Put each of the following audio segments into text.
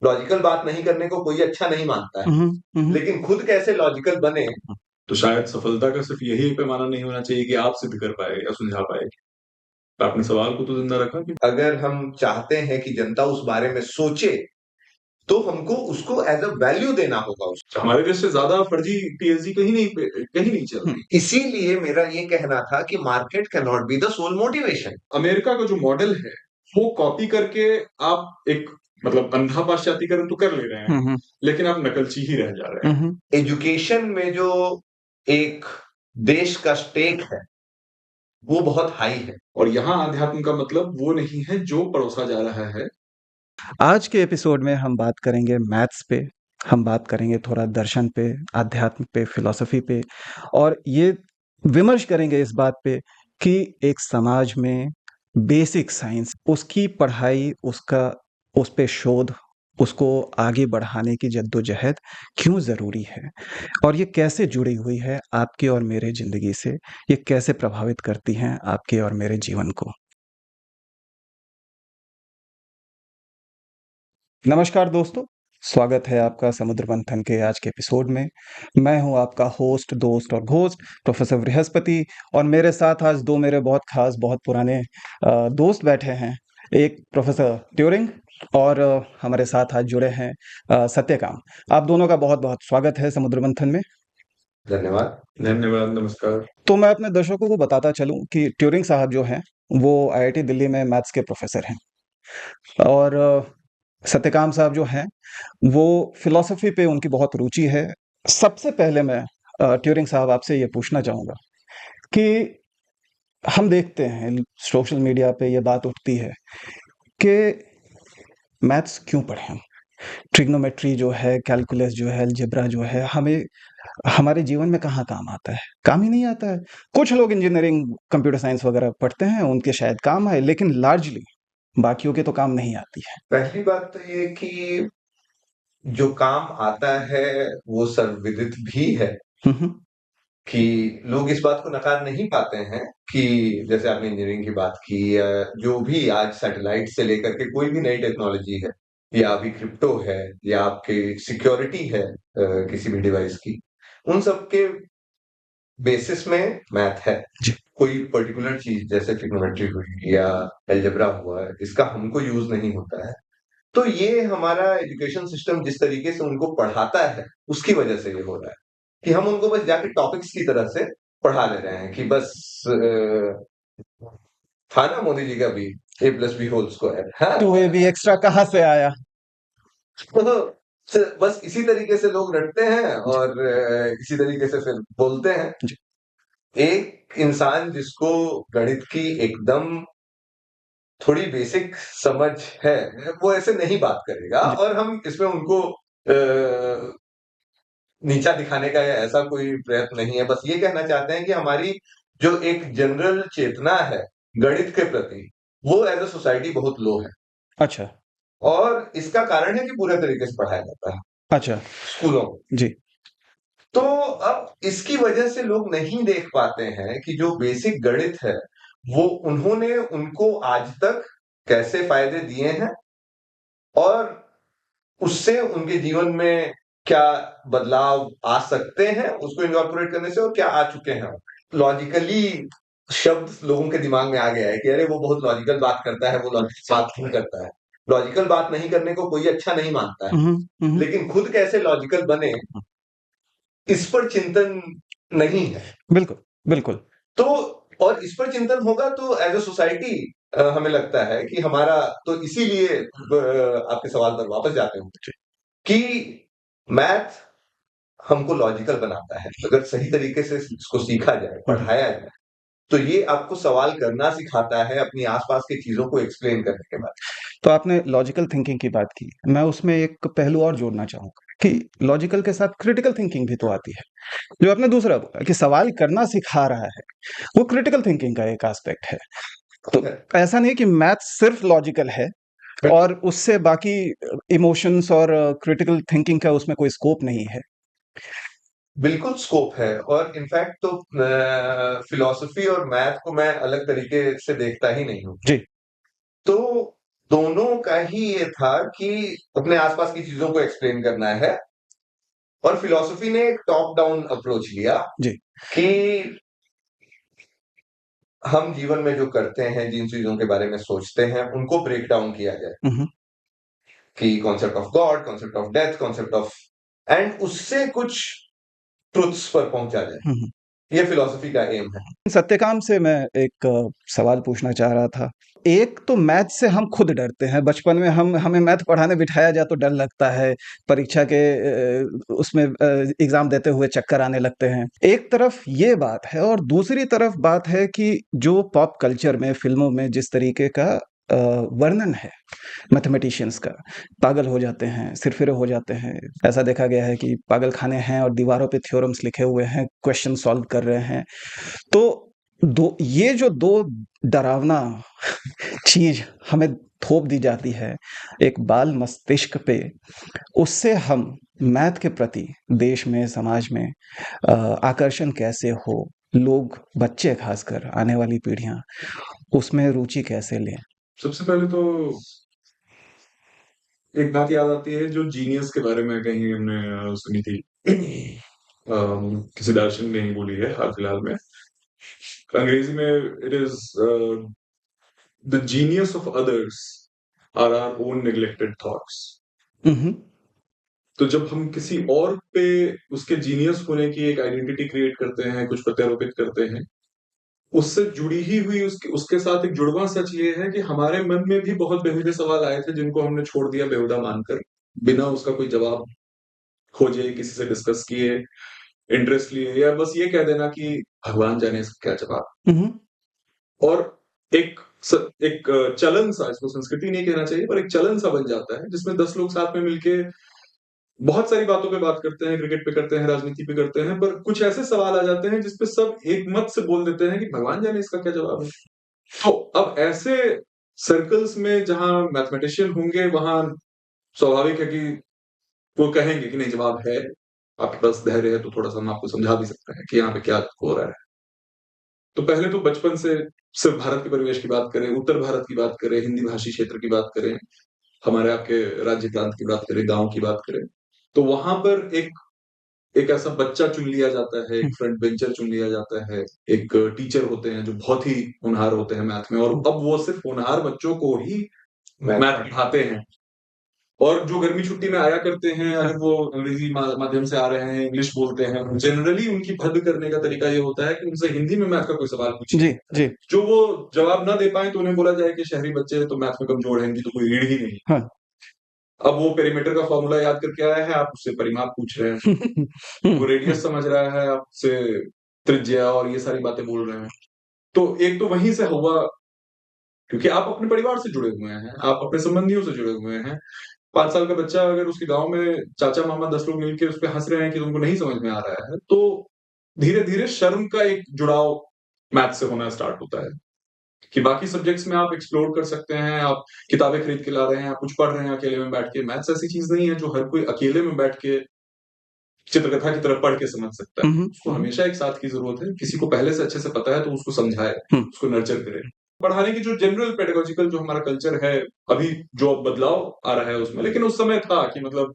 Logical बात नहीं करने को कोई अच्छा नहीं मानता है, हम्म। लेकिन खुद कैसे लॉजिकल बने। तो शायद सफलता का सिर्फ यही एक पैमाना नहीं होना चाहिए कि आप सिद्ध कर पाए या सुलझा पाए। आपने सवाल को तो जिंदा रखा कि अगर हम चाहते हैं कि जनता उस बारे में सोचे, तो हमको उसको एज अ वैल्यू देना होगा उसको। हमारे देश से ज्यादा फर्जी पीएचडी कहीं नहीं चल रही। इसीलिए मेरा ये कहना था कि market can not be the sole motivation. America का जो मॉडल है वो कॉपी करके आप एक मतलब अंधा पाश्चात्यकरण तो कर ले रहे हैं, लेकिन आप नकलची ही रह जा रहे हैं। एजुकेशन में जो एक देश का स्टेक है वो बहुत हाई है, और यहाँ आध्यात्म का मतलब वो नहीं है जो परोसा जा रहा है। आज के एपिसोड में हम बात करेंगे मैथ्स पे, हम बात करेंगे थोड़ा दर्शन पे, आध्यात्म पे, फिलॉसफी पे, और ये विमर्श करेंगे इस बात पे कि एक समाज में बेसिक साइंस, उसकी पढ़ाई, उस पे शोध, उसको आगे बढ़ाने की जद्दोजहद क्यों ज़रूरी है, और ये कैसे जुड़ी हुई है आपकी और मेरे ज़िंदगी से, ये कैसे प्रभावित करती हैं आपके और मेरे जीवन को। नमस्कार दोस्तों, स्वागत है आपका समुद्र मंथन के आज के एपिसोड में। मैं हूं आपका होस्ट, दोस्त और घोस्ट प्रोफेसर बृहस्पति, और मेरे साथ आज दो मेरे बहुत खास, बहुत पुराने दोस्त बैठे हैं। एक प्रोफेसर ट्यूरिंग, और हमारे साथ आज जुड़े हैं सत्यकाम। आप दोनों का बहुत बहुत स्वागत है समुद्र मंथन में। धन्यवाद। धन्यवाद, नमस्कार। तो मैं अपने दर्शकों को बताता चलूं कि ट्यूरिंग साहब जो हैं वो आईआईटी दिल्ली में मैथ्स के प्रोफेसर हैं, और सत्यकाम साहब जो हैं वो फिलॉसफी पे उनकी बहुत रुचि है। सबसे पहले मैं ट्यूरिंग साहब आपसे ये पूछना चाहूँगा कि हम देखते हैं सोशल मीडिया पे ये बात उठती है कि मैथ्स क्यों पढ़ें हम? ट्रिग्नोमेट्री जो है, कैलकुलस जो है, अलजेब्रा जो है, हमें हमारे जीवन में कहाँ काम आता है? काम ही नहीं आता है। कुछ लोग इंजीनियरिंग, कंप्यूटर साइंस वगैरह पढ़ते हैं, उनके शायद काम आए, लेकिन लार्जली बाकियों के तो काम नहीं आती है। पहली बात तो ये कि जो काम आता है वो सर्वविदित भी है, हम्म, कि लोग इस बात को नकार नहीं पाते हैं कि जैसे आपने इंजीनियरिंग की बात की, या जो भी आज सैटेलाइट से लेकर के कोई भी नई टेक्नोलॉजी है, या अभी क्रिप्टो है, या आपकी सिक्योरिटी है किसी भी डिवाइस की, उन सब के बेसिस में मैथ है। जी। कोई पर्टिकुलर चीज जैसे ट्रिग्नोमेट्री हुई या अलजेब्रा हुआ, इसका हमको यूज नहीं होता है। तो ये हमारा एजुकेशन सिस्टम जिस तरीके से उनको पढ़ाता है उसकी वजह से ये हो रहा है कि हम उनको बस जाके टॉपिक्स की तरह से पढ़ा ले रहे हैं कि बस था ना मोदी जी का भी A+B होल स्क्वायर है। तो ये भी एक्स्ट्रा कहाँ से आया? तो बस इसी तरीके से लोग रटते हैं और इसी तरीके से फिर बोलते हैं। जी। एक इंसान जिसको गणित की एकदम थोड़ी बेसिक समझ है, वो ऐसे नहीं बात करेगा, जी। और हम इसमें उनको नीचा दिखाने का या ऐसा कोई प्रयत्न नहीं है। बस ये कहना चाहते हैं कि हमारी जो एक जनरल चेतना है गणित के प्रति, वो एज अ सोसाइटी बहुत लो है, अच्छा। और इसका कारण है कि पूरे तरीके से पढ़ाया जाता है अच्छा। स्कूलों में। जी। तो अब इसकी वजह से लोग नहीं देख पाते हैं कि जो बेसिक गणित है वो उन्होंने उनको आज तक कैसे फायदे दिए हैं, और उससे उनके जीवन में क्या बदलाव आ सकते हैं उसको इनकॉर्पोरेट करने से, और क्या आ चुके हैं। लॉजिकली शब्द लोगों के दिमाग में आ गया है कि अरे वो बहुत लॉजिकल बात करता है, वो लॉजिकल बात क्यों करता है। लॉजिकल बात नहीं करने को कोई अच्छा नहीं मानता है, लेकिन खुद कैसे लॉजिकल बने इस पर चिंतन नहीं है। बिल्कुल, बिल्कुल। तो और इस पर चिंतन होगा तो एज अ सोसाइटी हमें लगता है कि हमारा, तो इसीलिए आपके सवाल पर वापस जाते हैं जी। कि मैथ हमको लॉजिकल बनाता है। अगर सही तरीके से इसको सीखा जाए, पढ़ाया जाए, तो ये आपको सवाल करना सिखाता है अपनी आसपास की चीजों को एक्सप्लेन करने के बाद। तो आपने लॉजिकल थिंकिंग की बात की, मैं उसमें एक पहलू और जोड़ना चाहूँगा कि लॉजिकल के साथ क्रिटिकल थिंकिंग भी तो आती है। जो आपने दूसरा बोला कि सवाल करना सिखा रहा है, वो क्रिटिकल थिंकिंग का एक एस्पेक्ट है। तो ऐसा नहीं कि मैथ सिर्फ लॉजिकल है और उससे बाकी इमोशंस और क्रिटिकल थिंकिंग का उसमें कोई स्कोप नहीं है। बिल्कुल स्कोप है, और इनफैक्ट तो फिलॉसफी और मैथ को मैं अलग तरीके से देखता ही नहीं हूँ। जी। तो दोनों का ही ये था कि अपने आसपास की चीजों को एक्सप्लेन करना है, और फिलॉसफी ने एक टॉप डाउन अप्रोच लिया जी। कि हम जीवन में जो करते हैं, जिन चीजों के बारे में सोचते हैं, उनको ब्रेक डाउन किया जाए, कि concept of God, concept of death, concept of, and उससे कुछ ट्रुथ्स पर पहुंचा जाए। ये फिलॉसफी का एम है। सत्यकाम से मैं एक सवाल पूछना चाह रहा था। एक तो मैथ से हम खुद डरते हैं, बचपन में हमें मैथ पढ़ाने बिठाया जाए तो डर लगता है, परीक्षा के उसमें एग्जाम देते हुए चक्कर आने लगते हैं। एक तरफ ये बात है, और दूसरी तरफ बात है कि जो पॉप कल्चर में, फिल्मों में जिस तरीके का वर्णन है मैथमेटिशियंस का, पागल हो जाते हैं, सिरफिरे हो जाते हैं। ऐसा देखा गया है कि पागल खाने हैं और दीवारों पे थ्योरम्स लिखे हुए हैं, क्वेश्चन सॉल्व कर रहे हैं। तो ये जो दो डरावना चीज हमें थोप दी जाती है एक बाल मस्तिष्क पे, उससे हम मैथ के प्रति देश में, समाज में आकर्षण कैसे हो, लोग, बच्चे खासकर आने वाली पीढ़ियां उसमें रुचि कैसे लें? सबसे पहले तो एक बात याद आती है जो जीनियस के बारे में कहीं हमने सुनी थी। किसी दार्शनिक ने ही बोली है हाल फिलहाल में। अंग्रेजी में it is the genius of others or our own neglected thoughts. तो जब हम किसी और पे उसके जीनियस होने की एक आइडेंटिटी क्रिएट करते हैं, कुछ प्रत्यारोपित करते हैं, उससे जुड़ी ही हुई उसके साथ एक जुड़वां सच ये है कि हमारे मन में भी बहुत बेहुदे सवाल आए थे जिनको हमने छोड़ दिया बेहुदा मानकर, बिना उसका कोई जवाब खोजे, किसी से डिस्कस किए, इंटरेस्ट लिए, या बस ये कह देना कि भगवान जाने इसका क्या जवाब। और एक एक चलन सा, इसको संस्कृति नहीं कहना चाहिए, पर एक चलन सा बन जाता है जिसमें 10 लोग साथ में मिलके बहुत सारी बातों पे बात करते हैं, क्रिकेट पे करते हैं, राजनीति पे करते हैं, पर कुछ ऐसे सवाल आ जाते हैं जिसपे सब एक मत से बोल देते हैं कि भगवान जाने इसका क्या जवाब है। तो अब ऐसे सर्कल्स में जहां मैथमेटिशियन होंगे, वहां स्वाभाविक है कि वो कहेंगे कि नहीं, जवाब है, आपके पास धैर्य है तो थोड़ा सा हम आपको समझा भी सकते हैं कि यहाँ पे क्या हो रहा है। तो पहले तो बचपन से सिर्फ भारत के परिवेश की बात करें, उत्तर भारत की बात करें, हिंदी भाषी क्षेत्र की बात करें, हमारे आपके राज्य प्रांत की बात करें, गांव की बात करें, तो वहां पर एक ऐसा बच्चा चुन लिया जाता है, एक फ्रंट बेंचर चुन लिया जाता है, एक टीचर होते हैं जो बहुत ही होनहार होते हैं मैथ में, और अब वो सिर्फ होनहार बच्चों को ही मैथ पढ़ाते हैं। और जो गर्मी छुट्टी में आया करते हैं, अगर वो अंग्रेजी माध्यम से आ रहे हैं, इंग्लिश बोलते हैं, जनरली उनकी भद्द करने का तरीका ये होता है कि उनसे हिंदी में मैथ का कोई सवाल पूछिए, जी जी, जो वो जवाब ना दे पाए तो उन्हें बोला जाए कि शहरी बच्चे तो मैथ में कमजोर हैं, इनकी तो कोई रीढ़ ही नहीं। हाँ। अब वो पेरीमीटर का फॉर्मूला याद करके आया है, आप उससे परिमाप पूछ रहे हैं। वो रेडियस समझ रहा है, आपसे त्रिज्या और ये सारी बातें बोल रहे हैं। तो एक तो वहीं से हुआ, क्योंकि आप अपने परिवार से जुड़े हुए हैं, आप अपने संबंधियों से जुड़े हुए हैं। 5 साल का बच्चा अगर उसके गांव में चाचा मामा 10 लोग मिलकर उस पर हंस रहे हैं कि तुमको नहीं समझ में आ रहा है, तो धीरे धीरे शर्म का एक जुड़ाव मैथ से होना स्टार्ट होता है कि बाकी सब्जेक्ट्स में आप एक्सप्लोर कर सकते हैं, आप किताबें खरीद के ला रहे हैं, आप कुछ पढ़ रहे हैं अकेले में बैठ के। मैथ्स ऐसी चीज नहीं है जो हर कोई अकेले में बैठ के चित्रकथा की तरफ पढ़ के समझ सकता है। उसको हमेशा एक साथ की जरूरत है, किसी को पहले से अच्छे से पता है तो उसको समझाए, उसको नर्चर करे। पढ़ाने की जो जनरल पेडागोजिकल जो हमारा कल्चर है, अभी जो बदलाव आ रहा है उसमें, लेकिन उस समय था कि मतलब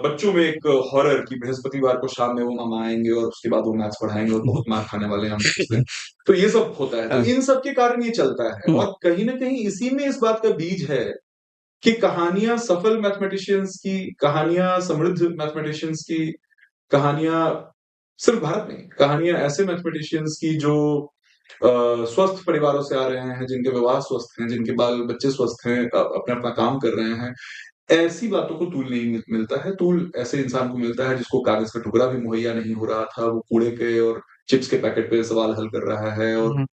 बच्चों में एक हॉरर की बृहस्पतिवार को शाम में वो मामा आएंगे और उसके बाद वो मैथ्स पढ़ाएंगे और बहुत मार खाने वाले हैं हम से। तो ये सब होता है, तो इन सब के कारण ये चलता है, और कहीं ना कहीं इसी में इस बात का बीज है कि कहानियां सफल मैथमेटिशियंस की, कहानियां समृद्ध मैथमेटिशियंस की, कहानियां सिर्फ भारत में, कहानियां ऐसे मैथमेटिशियंस की जो स्वस्थ परिवारों से आ रहे हैं, जिनके विवाह स्वस्थ हैं, जिनके बाल बच्चे स्वस्थ हैं, अपना अपना काम कर रहे हैं, ऐसी बातों को तूल नहीं मिलता है। तूल ऐसे इंसान को मिलता है जिसको कागज का टुकड़ा भी मुहैया नहीं हो रहा था, वो कूड़े के और चिप्स के पैकेट पे सवाल हल कर रहा है, और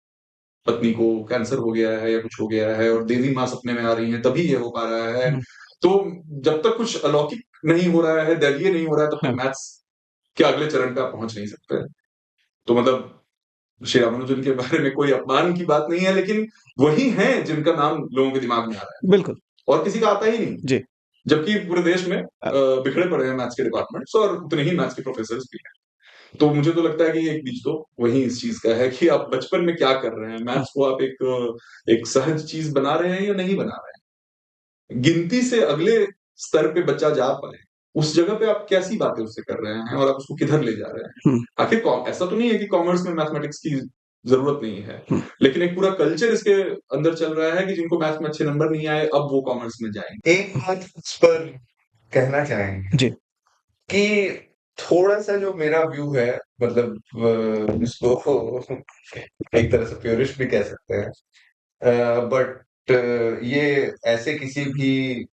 पत्नी को कैंसर हो गया है या कुछ हो गया है और देवी माँ सपने में आ रही है, तभी ये हो पा रहा है। तो जब तक कुछ अलौकिक नहीं हो रहा है, दैवीय नहीं हो रहा है, तब तक मैथ्स के अगले चरण पे आप पहुंच नहीं सकते। तो मतलब श्री रामानुजन के बारे में कोई अपमान की बात नहीं है, लेकिन वही हैं जिनका नाम लोगों के दिमाग में आ रहा है, बिल्कुल, और किसी का आता ही नहीं जी। जबकि पूरे देश में बिखरे पड़े हैं मैथ्स के डिपार्टमेंट्स और उतने ही मैथ्स के प्रोफेसर्स भी हैं। तो मुझे तो लगता है कि एक बीज तो वही इस चीज का है कि आप बचपन में क्या कर रहे हैं, मैथ्स को आप एक सहज चीज बना रहे हैं या नहीं बना रहे हैं। गिनती से अगले स्तर पे बच्चा जा पाए, उस जगह पे आप कैसी बातें उससे कर रहे हैं और आप उसको किधर ले जा रहे हैं। आखिर ऐसा तो नहीं है कि कॉमर्स में मैथमेटिक्स की जरूरत नहीं है, लेकिन एक पूरा कल्चर इसके अंदर चल रहा है कि जिनको मैथ में अच्छे नंबर नहीं आए अब वो कॉमर्स में जाएंगे। एक बात इस पर कहना चाहेंगे जी। कि थोड़ा सा जो मेरा व्यू है, मतलब इसको एक तरह से प्योरिस्ट भी कह सकते हैं, बट ये ऐसे किसी भी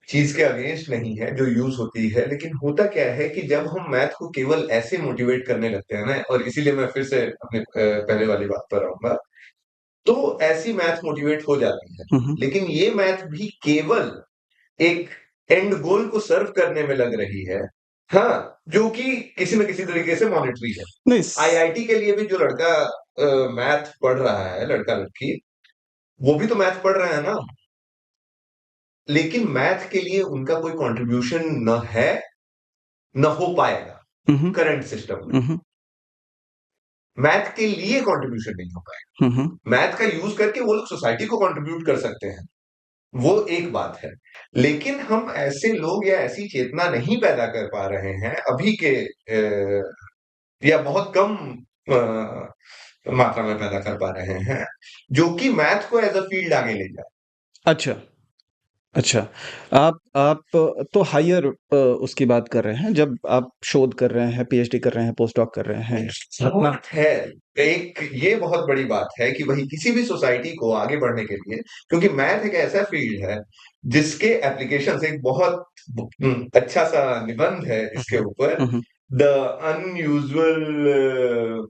चीज के अगेंस्ट नहीं है जो यूज होती है। लेकिन होता क्या है कि जब हम मैथ को केवल ऐसे मोटिवेट करने लगते हैं ना, और इसीलिए मैं फिर से अपने पहले वाली बात पर आऊंगा, तो ऐसी मैथ मोटिवेट हो जाती है। लेकिन ये मैथ भी केवल एक एंड गोल को सर्व करने में लग रही है, हाँ, जो कि किसी न किसी तरीके से मॉनिटरी है। नहीं, आईआईटी के लिए भी जो लड़का मैथ पढ़ रहा है, लड़का लड़की, वो भी तो मैथ पढ़ रहे हैं ना, लेकिन मैथ के लिए उनका कोई कंट्रीब्यूशन न है, न हो पाएगा करंट सिस्टम में। मैथ के लिए कंट्रीब्यूशन नहीं हो पाएगा। मैथ का यूज करके वो लोग सोसाइटी को कंट्रीब्यूट कर सकते हैं, वो एक बात है। लेकिन हम ऐसे लोग या ऐसी चेतना नहीं पैदा कर पा रहे हैं अभी के, या बहुत कम मात्रा में पैदा कर पा रहे हैं, जो कि मैथ को एज अ फील्ड आगे ले जाए। अच्छा, अच्छा। आप तो हायर उसकी बात कर रहे हैं, जब आप शोध कर रहे हैं, पीएचडी कर रहे हैं, पोस्टडॉक कर रहे हैं अपना। बात है, एक ये बहुत बड़ी बात है कि वही किसी भी सोसाइटी को आगे बढ़ने के लिए, क्योंकि मैथ एक ऐसा फील्ड है जिसके एप्लीकेशंस, एक बहुत अच्छा सा निबंध है इसके ऊपर, द अनयूजुअल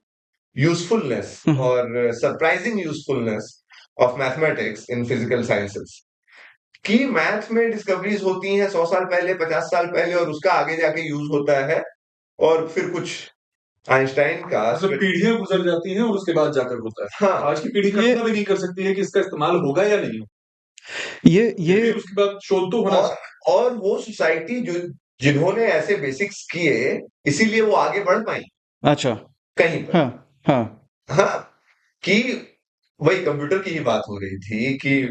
यूजफुलनेस और surprising usefulness of mathematics in physical sciences, कि मैथ में डिस्कवरीज होती हैं 100 साल पहले, 50 साल पहले, और उसका आगे जाके यूज होता है, और फिर कुछ आइंस्टाइन का मतलब पीढ़ियां गुजर जाती हैं और उसके बाद जाकर होता है। हाँ, आज की पीढ़ी कल्पना भी नहीं कर सकती है कि इसका इस्तेमाल होगा या नहीं होगा। ये उसके बाद शोध तो होना और वो सोसाइटी जो जिन्होंने ऐसे बेसिक्स किए, इसीलिए वो आगे बढ़ पाई। अच्छा, कहीं पर हाँ, हाँ, कि वही कंप्यूटर की ही बात हो रही थी कि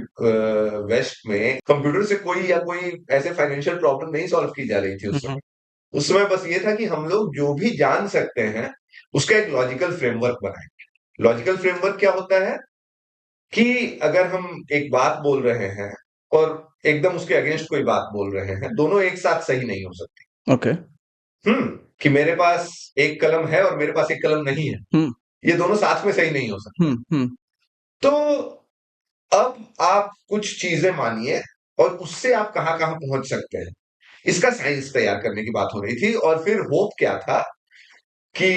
वेस्ट में कंप्यूटर से कोई या कोई ऐसे फाइनेंशियल प्रॉब्लम नहीं सॉल्व की जा रही थी उस समय। उस समय बस ये था कि हम लोग जो भी जान सकते हैं उसका एक लॉजिकल फ्रेमवर्क बनाएंगे। लॉजिकल फ्रेमवर्क क्या होता है कि अगर हम एक बात बोल रहे हैं और एकदम उसके अगेंस्ट कोई बात बोल रहे हैं, दोनों एक साथ सही नहीं हो सकती। ओके। कि मेरे पास एक कलम है और मेरे पास एक कलम नहीं है, ये दोनों साथ में सही नहीं हो सकते। तो अब आप कुछ चीजें मानिए और उससे आप कहां कहां पहुंच सकते हैं, इसका साइंस तैयार करने की बात हो रही थी। और फिर होप क्या था कि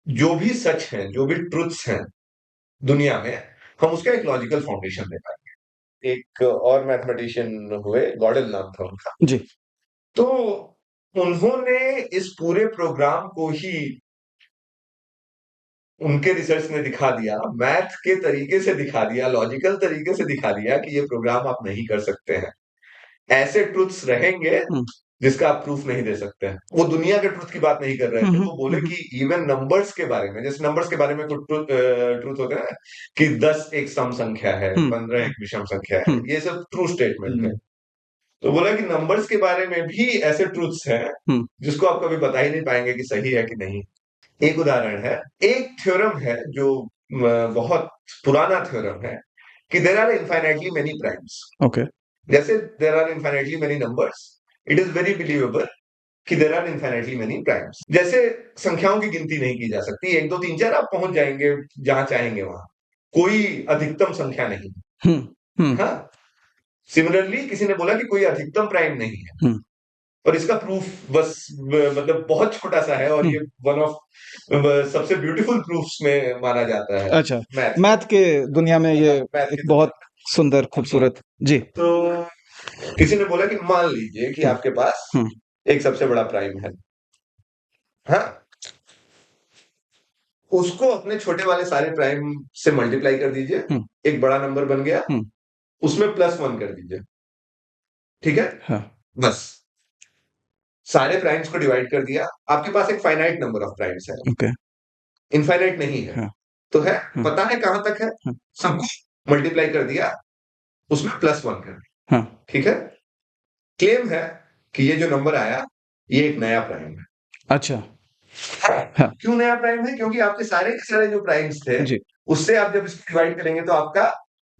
जो भी सच है, जो भी ट्रुथ्स हैं दुनिया में, हम उसका एक लॉजिकल फाउंडेशन दे पाएंगे। एक और मैथमेटिशियन हुए, गॉडल नाम था उनका जी। तो उन्होंने इस पूरे प्रोग्राम को ही, उनके रिसर्च ने दिखा दिया, मैथ के तरीके से दिखा दिया, लॉजिकल तरीके से दिखा दिया कि ये प्रोग्राम आप नहीं कर सकते हैं। ऐसे ट्रुथ्स रहेंगे जिसका आप प्रूफ नहीं दे सकते हैं। वो दुनिया के ट्रुथ की बात नहीं कर रहे थे, वो बोले कि इवन नंबर्स के बारे में, जैसे नंबर्स के बारे में कुछ ट्रुथ होता है कि 10 एक सम संख्या है, 15 एक विषम संख्या है, ये सब ट्रू स्टेटमेंट है। तो बोला कि नंबर्स के बारे में भी ऐसे ट्रुथ्स हैं जिसको आप कभी बता ही नहीं पाएंगे कि सही है कि नहीं। एक उदाहरण है, एक थ्योरम है जो बहुत पुराना थ्योरम है कि there are infinitely many primes. Okay. जैसे there are infinitely many numbers, it is very believable कि there are infinitely many primes. जैसे संख्याओं की गिनती नहीं की जा सकती, 1 2 3 4 आप पहुंच जाएंगे जहां चाहेंगे वहां, कोई अधिकतम संख्या नहीं। हाँ, सिमिलरली किसी ने बोला कि कोई अधिकतम प्राइम नहीं है, और इसका प्रूफ बस मतलब बहुत छोटा सा है, और ये वन ऑफ सबसे ब्यूटीफुल प्रूफ्स में माना जाता है। अच्छा, मैथ के दुनिया में ये एक बहुत सुंदर, खूबसूरत। जी। तो किसी ने बोला कि मान लीजिए कि आपके पास एक सबसे बड़ा प्राइम है, हाँ, उसको अपने छोटे वाले सारे प्राइम से मल्टीप्लाई कर दीजिए, एक बड़ा नंबर बन गया, उसमें +1 कर दीजिए, ठीक है? हाँ। बस सारे प्राइम्स को डिवाइड कर दिया, आपके पास एक फाइनाइट नंबर ऑफ प्राइम्स है, ओके। इनफाइनाइट नहीं है। हाँ, तो है, हाँ, पता है कहां तक है, हाँ, सबको मल्टीप्लाई कर दिया, उसमें +1 कर दिया, हाँ। ठीक है। क्लेम है कि ये जो नंबर आया, ये एक नया प्राइम है। अच्छा। हाँ, क्यों नया प्राइम है? क्योंकि आपके सारे के सारे जो प्राइम्स थे, जी। उससे आप जब इसको डिवाइड करेंगे तो आपका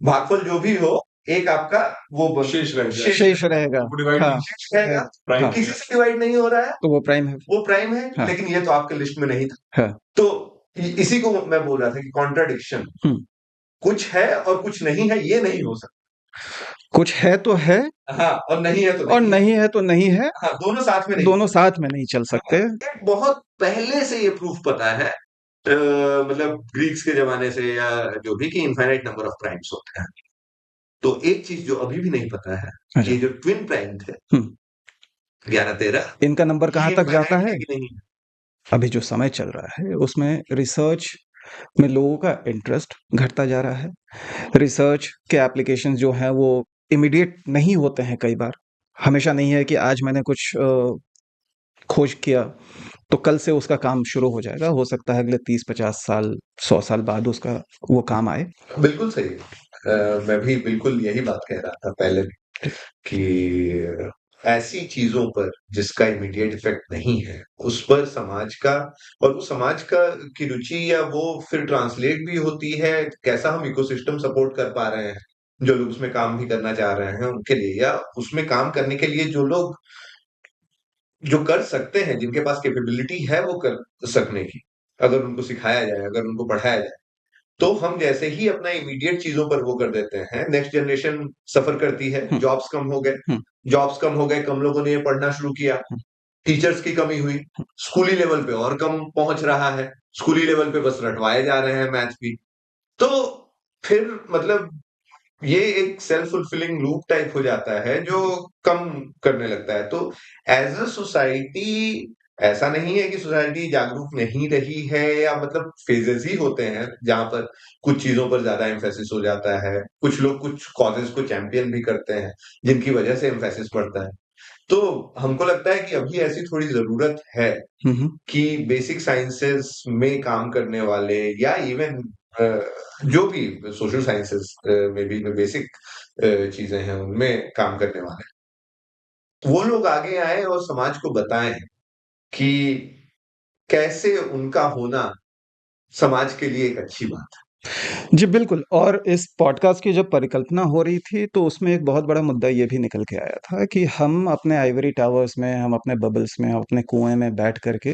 भागफल जो भी हो, एक आपका वो शेष रह जाए, शेष शेष रहेगा। वो डिवाइड हाँ, नहीं शेष रहेगा। हाँ, प्राइम किसी से डिवाइड नहीं हो रहा है, तो वो प्राइम है। वो प्राइम है, हाँ, लेकिन ये तो आपके लिस्ट में नहीं था। हाँ। तो इसी को मैं बोल रहा था कि कॉन्ट्राडिक्शन, हुँ। कुछ है और कुछ नहीं है, ये नहीं हो सकता। कुछ है तो है हाँ, और नहीं है तो और नहीं है। नहीं है तो नहीं है, हाँ, दोनों साथ में नहीं। दोनों साथ में नहीं चल सकते। हाँ, बहुत पहले से ये प्रूफ पता है, मतलब ग्रीक्स के जमाने से या जो भी, कि इनफाइनाइट नंबर ऑफ प्राइम्स होते हैं। तो एक चीज जो अभी भी नहीं पता है, कि अच्छा। ये जो ट्विन प्राइम थे, हुँ। 11-13, इनका नंबर कहाँ ये तक जाता इनफाइनाइट है? है कि नहीं? अभी जो समय चल रहा है, उसमें रिसर्च में लोगों का इंटरेस्ट घटता जा रहा है। रिसर्च के एप्लीकेशंस जो हैं, वो इमीडिएट नहीं होते हैं कई बार। हमेशा नहीं है कि आज मैंने कुछ खोज किया, तो कल से उसका काम शुरू हो जाएगा। हो सकता है अगले 30-50 साल, 100 साल बाद उसका वो काम आए। बिल्कुल सही। मैं भी बिल्कुल यही बात कह रहा था पहले भी, कि ऐसी चीजों पर जिसका इमीडिएट इफेक्ट नहीं है, उस पर समाज का, और वो समाज का की रुचि, या वो फिर ट्रांसलेट भी होती है, कैसा हम इकोसिस्टम सपोर्ट कर पा रहे हैं, जो लोग उसमें काम भी करना चाह रहे हैं उनके लिए, या उसमें काम करने के लिए जो लोग जो कर सकते हैं, जिनके पास कैपेबिलिटी है वो कर सकने की, अगर उनको सिखाया जाए, अगर उनको पढ़ाया जाए, तो हम जैसे ही अपना इमीडिएट चीजों पर वो कर देते हैं, नेक्स्ट जनरेशन सफर करती है, हुँ, जॉब्स कम हो गए, हुँ, जॉब्स कम हो गए, कम लोगों ने ये पढ़ना शुरू किया, हुँ, टीचर्स की कमी हुई, स्कूली लेवल पे और कम पहुंच रहा है, स्कूली लेवल पे बस रटवाए जा रहे हैं मैथ भी। तो फिर मतलब ये एक सेल्फ फुलफिलिंग लूप टाइप हो जाता है, जो कम करने लगता है। तो एज अ सोसाइटी, ऐसा नहीं है कि सोसाइटी जागरूक नहीं रही है, या मतलब फेजेस ही होते हैं जहां पर कुछ चीजों पर ज्यादा एम्फेसिस हो जाता है, कुछ लोग कुछ कॉजेस को चैंपियन भी करते हैं, जिनकी वजह से एम्फेसिस बढ़ता है। तो हमको लगता है कि अभी ऐसी थोड़ी जरूरत है हुँ, हुँ। कि बेसिक साइंसेस में काम करने वाले, या इवन जो भी सोशल साइंसेस में भी जो बेसिक चीजें हैं उनमें काम करने वाले, वो लोग आगे आए और समाज को बताएं कि कैसे उनका होना समाज के लिए एक अच्छी बात है। जी, बिल्कुल। और इस पॉडकास्ट की जब परिकल्पना हो रही थी, तो उसमें एक बहुत बड़ा मुद्दा ये भी निकल के आया था कि हम अपने आइवरी टावर्स में, हम अपने बबल्स में, हम अपने कुएँ में बैठ कर के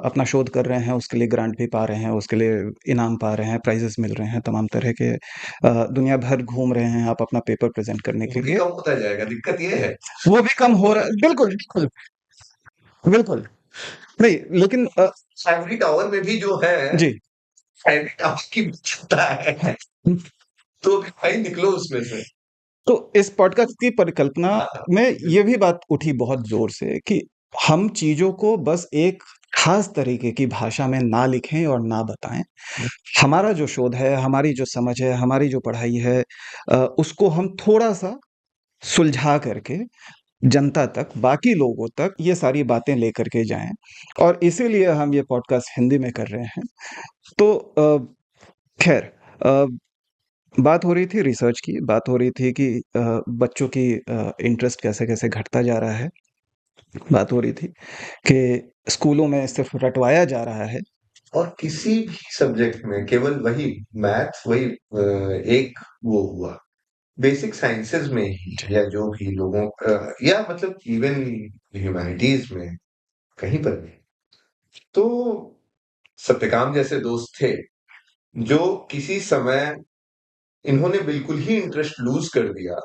अपना शोध कर रहे हैं, उसके लिए ग्रांट भी पा रहे हैं, उसके लिए इनाम पा रहे हैं, प्राइज़ेज़ मिल रहे हैं, तमाम तरह के दुनिया भर घूम रहे हैं आप अपना पेपर प्रेज़ेंट करने वो के भी लिए। कम होता जाएगा, दिक्कत ये है। वो भी कम हो रहा है। बिल्कुल, बिल्कुल, बिल्कुल। नहीं, लेकिन आइवरी टावर में भी जो है, जी। आइवरी टावर की क्षमता है, तो भाई निकलो उसमें से। तो इस पॉडकास्ट की परिकल्पना हाँ, में ये भी बात उठी बहुत ज़ोर से कि हम चीज़ों को बस एक ख़ास तरीके की भाषा में ना लिखें और ना बताएँ। हमारा जो शोध है, हमारी जो समझ है, हमारी जो पढ़ाई है उसको हम थोड़ा-सा सुलझा करके जनता तक, बाकी लोगों तक ये सारी बातें लेकर के जाएँ और इसीलिए हम ये पॉडकास्ट हिंदी में कर रहे हैं। तो ख़ैर अ, बात हो रही थी रिसर्च की, बात हो रही थी कि बच्चों की इंटरेस्ट कैसे-कैसे घटता जा रहा है। बात हो रही थी कि स्कूलों में सिर्फ़ रटवाया जा रहा है। और किसी भी सब्जेक्ट में केवल वही मैथ्स, वही एक वो हुआ, बेसिक साइंसेज में ही, जी। या जो भी लोगों या मतलब इवन ह्यूमैनिटीज में, कहीं पर भी, तो सत्यकाम जैसे दोस्त थे, जो किसी समय इन्होंने बिल्कुल ही इंटरेस्ट लूज कर दिया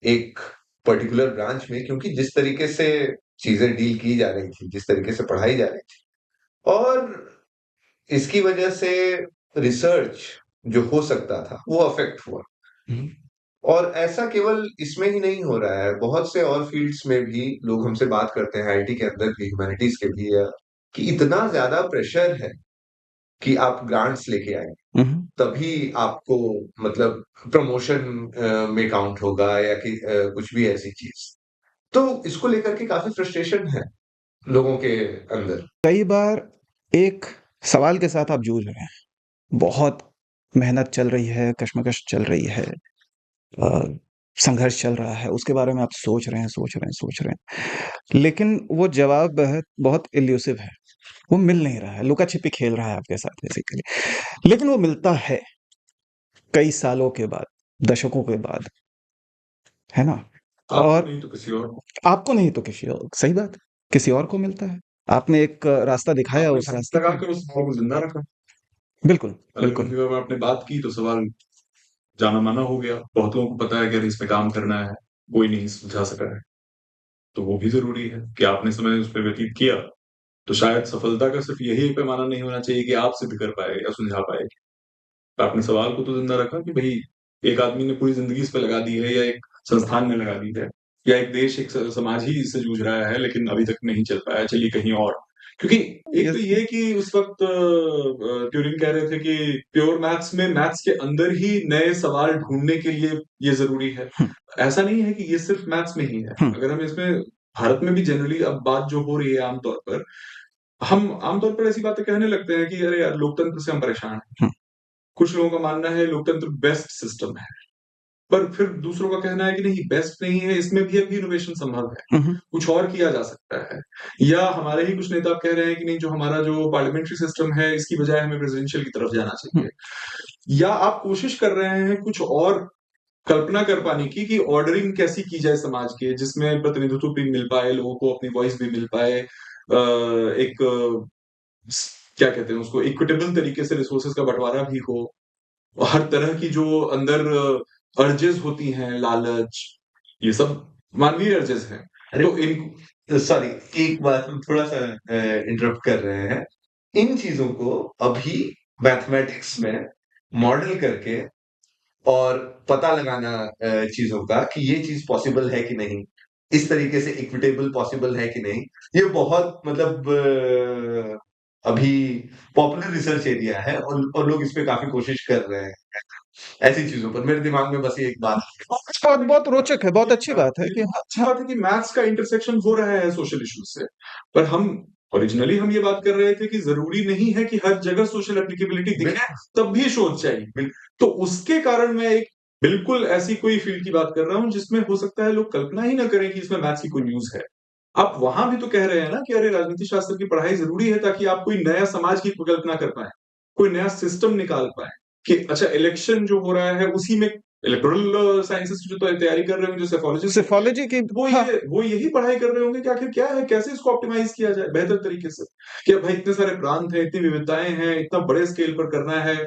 एक पर्टिकुलर ब्रांच में, क्योंकि जिस तरीके से चीजें डील की जा रही थी, जिस तरीके से पढ़ाई जा रही थी, और इसकी वजह से रिसर्च जो हो सकता था वो अफेक्ट हुआ। हुँ। और ऐसा केवल इसमें ही नहीं हो रहा है, बहुत से और फील्ड्स में भी लोग हमसे बात करते हैं, आईटी के अंदर भी, ह्यूमैनिटीज के भी, कि इतना ज्यादा प्रेशर है कि आप ग्रांट्स लेके आए, हुँ, हुँ। तभी आपको मतलब प्रमोशन में काउंट होगा, या कि कुछ भी ऐसी चीज। तो इसको लेकर के काफी फ्रस्ट्रेशन है, लोगों के अंदर। कई बार एक सवाल के साथ आप जूझ रहे हैं, बहुत मेहनत चल रही है, कशमकश चल रही है, संघर्ष चल रहा है, उसके बारे में आप सोच रहे हैं, सोच रहे हैं, सोच रहे हैं, लेकिन वो जवाब बहुत इल्यूसिव है, वो मिल नहीं रहा है, लुका-छिपी खेल रहा है आपके साथ बेसिकली। लेकिन वो मिलता है, कई सालों के बाद, दशकों के बाद, है ना? आपको और नहीं तो किसी और को। आपको नहीं तो किसी और, सही बात है, किसी और को मिलता है। आपने एक रास्ता दिखाया, आपने उस वक्त रास्ते लगा पे के उस सवाल को जिंदा रखा। बिल्कुल, अगर बिल्कुल। किसी और आपने बात की तो सवाल जाना माना हो गया। बहुत लोगों को पता है कि अरे इस पे काम करना है, कोई नहीं सुलझा सका है। तो वो भी ज़रूरी है कि आपने समय उस पे व्यतीत किया, तो शायद सफलता का सिर्फ़ यही पैमाना नहीं होना चाहिए कि आप सिद्ध कर पाए या सुलझा पाए। आपने सवाल को तो ज़िंदा रखा कि भई एक आदमी ने पूरी ज़िंदगी इस पे लगा दी है या एक संस्थान ने लगा दी है या एक देश, एक स समाज ही इससे जूझ रहा है लेकिन अभी तक नहीं चल पाया, चलिए कहीं और। क्योंकि एक तो यस ये कि उस वक़्त ट्यूरिंग कह रहे थे कि प्योर मैथ्स में मैथ्स के अंदर ही नए सवाल ढूँढने के लिए ये ज़रूरी है। हुँ, ऐसा नहीं है कि ये सिर्फ़ मैथ्स में ही है। हुँ, अगर हम इसमें भारत में भी जनरली अब बात जो हो रही है आम तौर पर, हम आम तौर पर ऐसी बातें कहने लगते हैं कि अरे यार लोकतंत्र से हम परेशान हैं। हुँ, कुछ लोगों का मानना है लोकतंत्र बेस्ट सिस्टम है, पर फिर दूसरों का कहना है कि नहीं बेस्ट नहीं है, इसमें भी अभी इनोवेशन संभव है, हुँ, हुँ, कुछ और किया जा सकता है। या हमारे ही कुछ नेता कह रहे हैं कि नहीं जो हमारा जो पार्लियामेंट्री सिस्टम है इसकी बजाय हमें प्रेसिडेंशियल की तरफ जाना हुँ, चाहिए। या आप कोशिश कर रहे हैं कुछ और कल्पना कर पाने की कि ऑर्डरिंग कैसी की जाए समाज के जिसमें प्रतिनिधित्व भी मिल पाए, लोगों को अपनी वॉइस भी मिल पाए, एक क्या कहते हैं उसको इक्विटेबल तरीके से रिसोर्सेज का बंटवारा भी हो। हर तरह की जो अंदर अर्जेस होती हैं, लालच, ये सब मानवीय अर्जेस हैं। अरे तो इन सॉरी, एक बात हम थोड़ा-सा इंटरप्ट कर रहे हैं। इन चीज़ों को अभी मैथमेटिक्स में मॉडल करके और पता लगाना चीज़ों का कि ये चीज़ पॉसिबल है कि नहीं, इस तरीके से इक्विटेबल पॉसिबल है कि नहीं, ये बहुत मतलब अभी पॉपुलर रिसर्च एरिया है और लोग इस पे काफ़ी कोशिश कर रहे हैं, ऐसी चीज़ों पर। मेरे दिमाग में बस ये एक बात बहुत बहुत रोचक है, बहुत अच्छी बात है ये कि बहुत हाँ, अच्छी हाँ, बात है कि मैथ्स का इंटरसेक्शन हो रहा है सोशल इश्यूज से। पर हम ओरिजिनली हम ये बात कर रहे थे कि ज़रूरी नहीं है कि हर जगह सोशल एप्लीकेबिलिटी दिखे, तब भी शोध चाहिए। तो उसके कारण मैं एक बिल्कुल ऐसी कोई फील्ड की बात कर रहा हूँ जिसमें हो सकता है लोग कल्पना ही ना करें कि इसमें मैथ्स की कोई न्यूज़ है। आप वहां भी तो कह रहे हैं ना कि अरे राजनीति शास्त्र की पढ़ाई ज़रूरी है ताकि आप कोई नया समाज की कल्पना कर पाएँ, कोई नया सिस्टम निकाल पाएँ कि अच्छा इलेक्शन जो हो रहा है उसी में इलेक्टोरल साइंसेस की जो तैयारी कर रहे होंगे, जो सेफोलॉजिस्ट होंगे, सेफोलॉजी की वो हाँ, यही पढ़ाई कर रहे होंगे कि आखिर क्या है, कैसे इसको ऑप्टिमाइज़ किया जाए बेहतर तरीके से। कि अब भाई इतने सारे प्रांत हैं, इतनी विविधताएँ हैं, इतना बड़े स्केल पर करना है।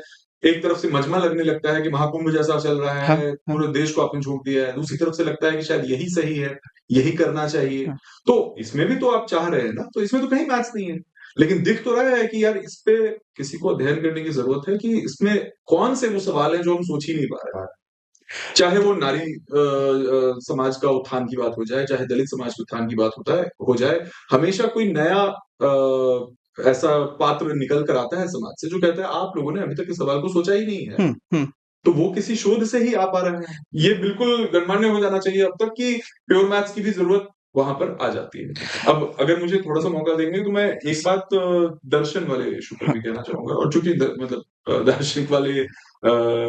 एक तरफ से मजमा लगने लगता है कि महाकुंभ जैसा चल रहा हाँ, है, हाँ, पूरे देश को आपने झोंक दिया है। दूसरी तरफ से लगता है कि शायद यही सही है, यही करना चाहिए। हाँ, तो इसमें भी तो आप चाह रहे हैं ना, तो इसमें तो कहीं मैथ्स नहीं है। लेकिन दिख तो रहा है कि यार इस पे किसी को अध्ययन करने की ज़रूरत है कि इसमें कौन से वो सवाल हैं जो हम सोच ही नहीं पा रहे हैं। चाहे वो नारी समाज का उत्थान की बात हो जाए, चाहे दलित समाज के उत्थान की बात हो जाए, हमेशा कोई नया ऐसा पात्र निकल कर आता है समाज से जो कहता है आप लोगों ने अभी तक इस सवाल को सोचा ही नहीं है। हुँ, हुँ, तो वो किसी शोध से ही आ पा रहा है। ये बिल्कुल गणमान्य हो जाना चाहिए अब तक कि प्योर मैथ्स की भी ज़रूरत वहाँ पर आ जाती है। अब अगर मुझे थोड़ा-सा मौका देंगे तो मैं एक बात दर्शन वाले इश्यू पर हाँ, भी कहना चाहूँगा और चूँकि मतलब दार्शनिक वाले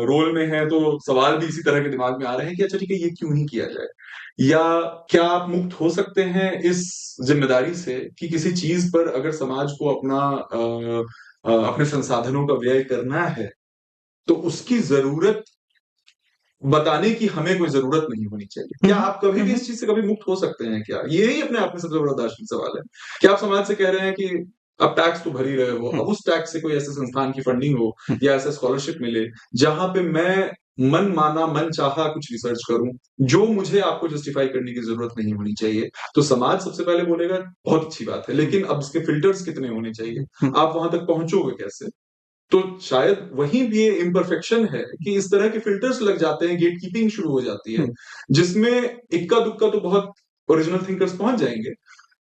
रोल में हैं तो सवाल भी इसी तरह के दिमाग में आ रहे हैं कि अच्छा ठीक है ये क्यों नहीं किया जाए? या क्या आप मुक्त हो सकते हैं इस ज़िम्मेदारी से कि किसी चीज़ पर अगर समाज को अपने संसाधनों का व्यय करना है, तो उसकी ज़रूरत बताने की हमें कोई ज़रूरत नहीं होनी चाहिए। हुँ, क्या हुँ, आप कभी हुँ, भी हुँ, इस चीज़ से कभी मुक्त हो सकते हैं क्या? यही अपने आप में सबसे बड़ा दार्शनिक सवाल है। क्या आप समाज से कह रहे हैं कि अब टैक्स तो भर ही रहे हो, हुँ, अब उस टैक्स से कोई ऐसे संस्थान की फंडिंग हो हुँ, या ऐसा स्कॉलरशिप मिले, जहाँ पे मैं मन-माना, मन-चाहा कुछ रिसर्च करूँ, जो मुझे आपको जस्टिफाई करने की ज़रूरत नहीं होनी चाहिए। तो समाज सबसे पहले बोलेगा बहुत अच्छी बात है, हुँ, लेकिन अब इसके फ़िल्टर्स कितने होने चाहिए? हुँ, आप वहाँ तक पहुँचोगे कैसे? तो शायद वहीं भी ये इम्परफेक्शन है कि इस तरह के फिल्टर्स लग जाते हैं, गेट कीपिंग शुरू हो जाती है, हुँ। जिसमें इक्का-दुक्का तो बहुत ओरिजिनल थिंकर्स पहुँच जाएँगे,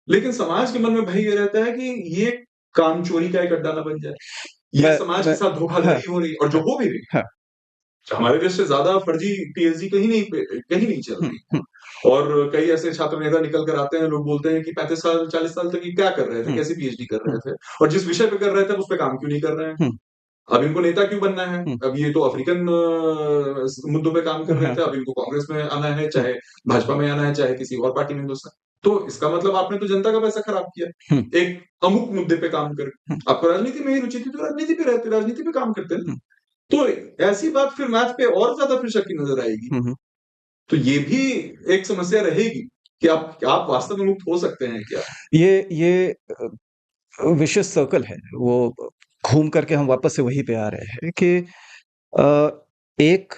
लेकिन समाज के मन में भय ये रहता है कि ये कामचोरी का एक अड्डा ना बन जाए। ये समाज मैं के साथ हाँ, धोखाधड़ी हो रही है और जो हाँ, हो भी रही है। हाँ, हमारे देश से ज़्यादा फर्जी पीएचडी कहीं नहीं चल हुँ, रही हुँ। है। और कई ऐसे छात्र नेता निकल कर आते हैं, लोग बोलते हैं कि 35 साल 40 साल तक ये क्या कर रहे थे, हम्म, कैसी पीएचडी कर रहे हम्म, थे, और जिस विषय पे कर रहे थे उस पे काम क्यों नहीं कर रहे हैं। हम्म, अब इनको नेता क्यों बनना है? हम्म, अब ये तो अफ्रीकन मुद्दों पे काम कर रहे हाँ, थे, अब इनको कांग्रेस में आना है, हम्म, चाहे भाजपा में आना है, चाहे किसी और पार्टी में हिंदुस्तान। तो इसका मतलब आपने तो जनता का पैसा खराब किया, हम्म, एक अमुक मुद्दे पे काम कर। हम्म, आपको राजनीति में ही रुचि थी तो राजनीति पे रहते, राजनीति पे काम करते ना। हम्म, तो ऐसी बात फिर मैथ पे और ज्यादा फिर शक की नजर आएगी। हम्म। तो ये भी एक समस्या रहेगी कि आप वास्तव में मुक्त हो सकते हैं क्या? ये विशिष्ट सर्कल है, वो घूम करके हम वापस से वहीं पे आ रहे हैं कि एक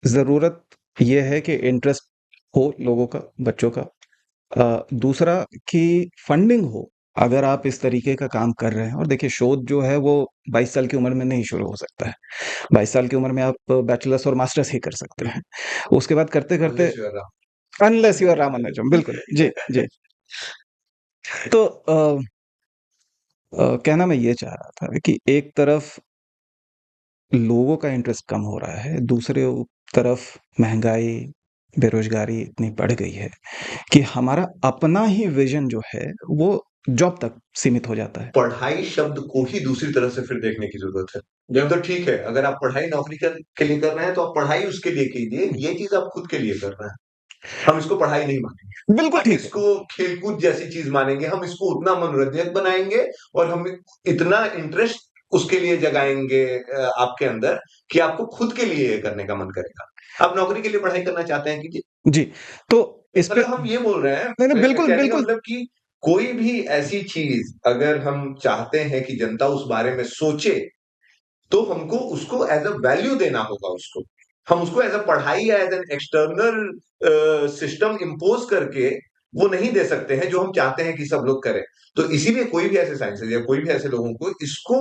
जरूरत ये है कि इंटरेस्ट हो लोगों का, बच्चों का। दूसरा कि फंडिंग हो। अगर आप इस तरीके का काम कर रहे हैं, और देखिए शोध जो है वो 22 साल की उम्र में नहीं शुरू हो सकता है। 22 साल की उम्र में आप बैचलर्स और मास्टर्स ही कर सकते हैं। उसके बाद करते करते, unless you are unless you are Ramanujam, बिल्कुल जी जी। तो कहना मैं ये चाह रहा था कि एक तरफ लोगों का इंटरेस्ट कम हो रहा है, दूसरे तरफ महंगाई, बेरोजगारी इतनी बढ़ गई है कि हमारा अपना ही विजन जो है वो जॉब तक सीमित हो जाता है। पढ़ाई शब्द को ही दूसरी तरह से फिर देखने की जरूरत है। तो ठीक है, अगर आप पढ़ाई नौकरी के लिए कर रहे हैं तो आप पढ़ाई उसके लिए कीजिए, ये चीज आप खुद के लिए कर रहे हैं। हम इसको पढ़ाई नहीं मानेंगे, बिल्कुल हम ठीक है। इसको खेलकूद जैसी चीज मानेंगे, हम इसको उतना मनोरंजक बनाएंगे और हम इतना इंटरेस्ट उसके लिए जगाएंगे आपके अंदर कि आपको खुद के लिए ये करने का मन करेगा। आप नौकरी के लिए पढ़ाई करना चाहते हैं कीजिए। जी, तो इस पे मतलब हम ये बोल रहे हैं, नहीं, नहीं, बिल्कुल, कहने का बिल्कुल। मतलब कि कोई भी ऐसी चीज अगर हम चाहते हैं कि जनता उस बारे में सोचे, तो हमको उसको एज अ वैल्यू देना होगा उसको। हम उसको एज अ पढ़ाई या as an external system impose करके वो नहीं दे सकते हैं जो हम चाहते हैं कि सब लोग करें। तो इसीलिए कोई भी ऐसे साइंसेज या कोई भी ऐसे लोगों को इसको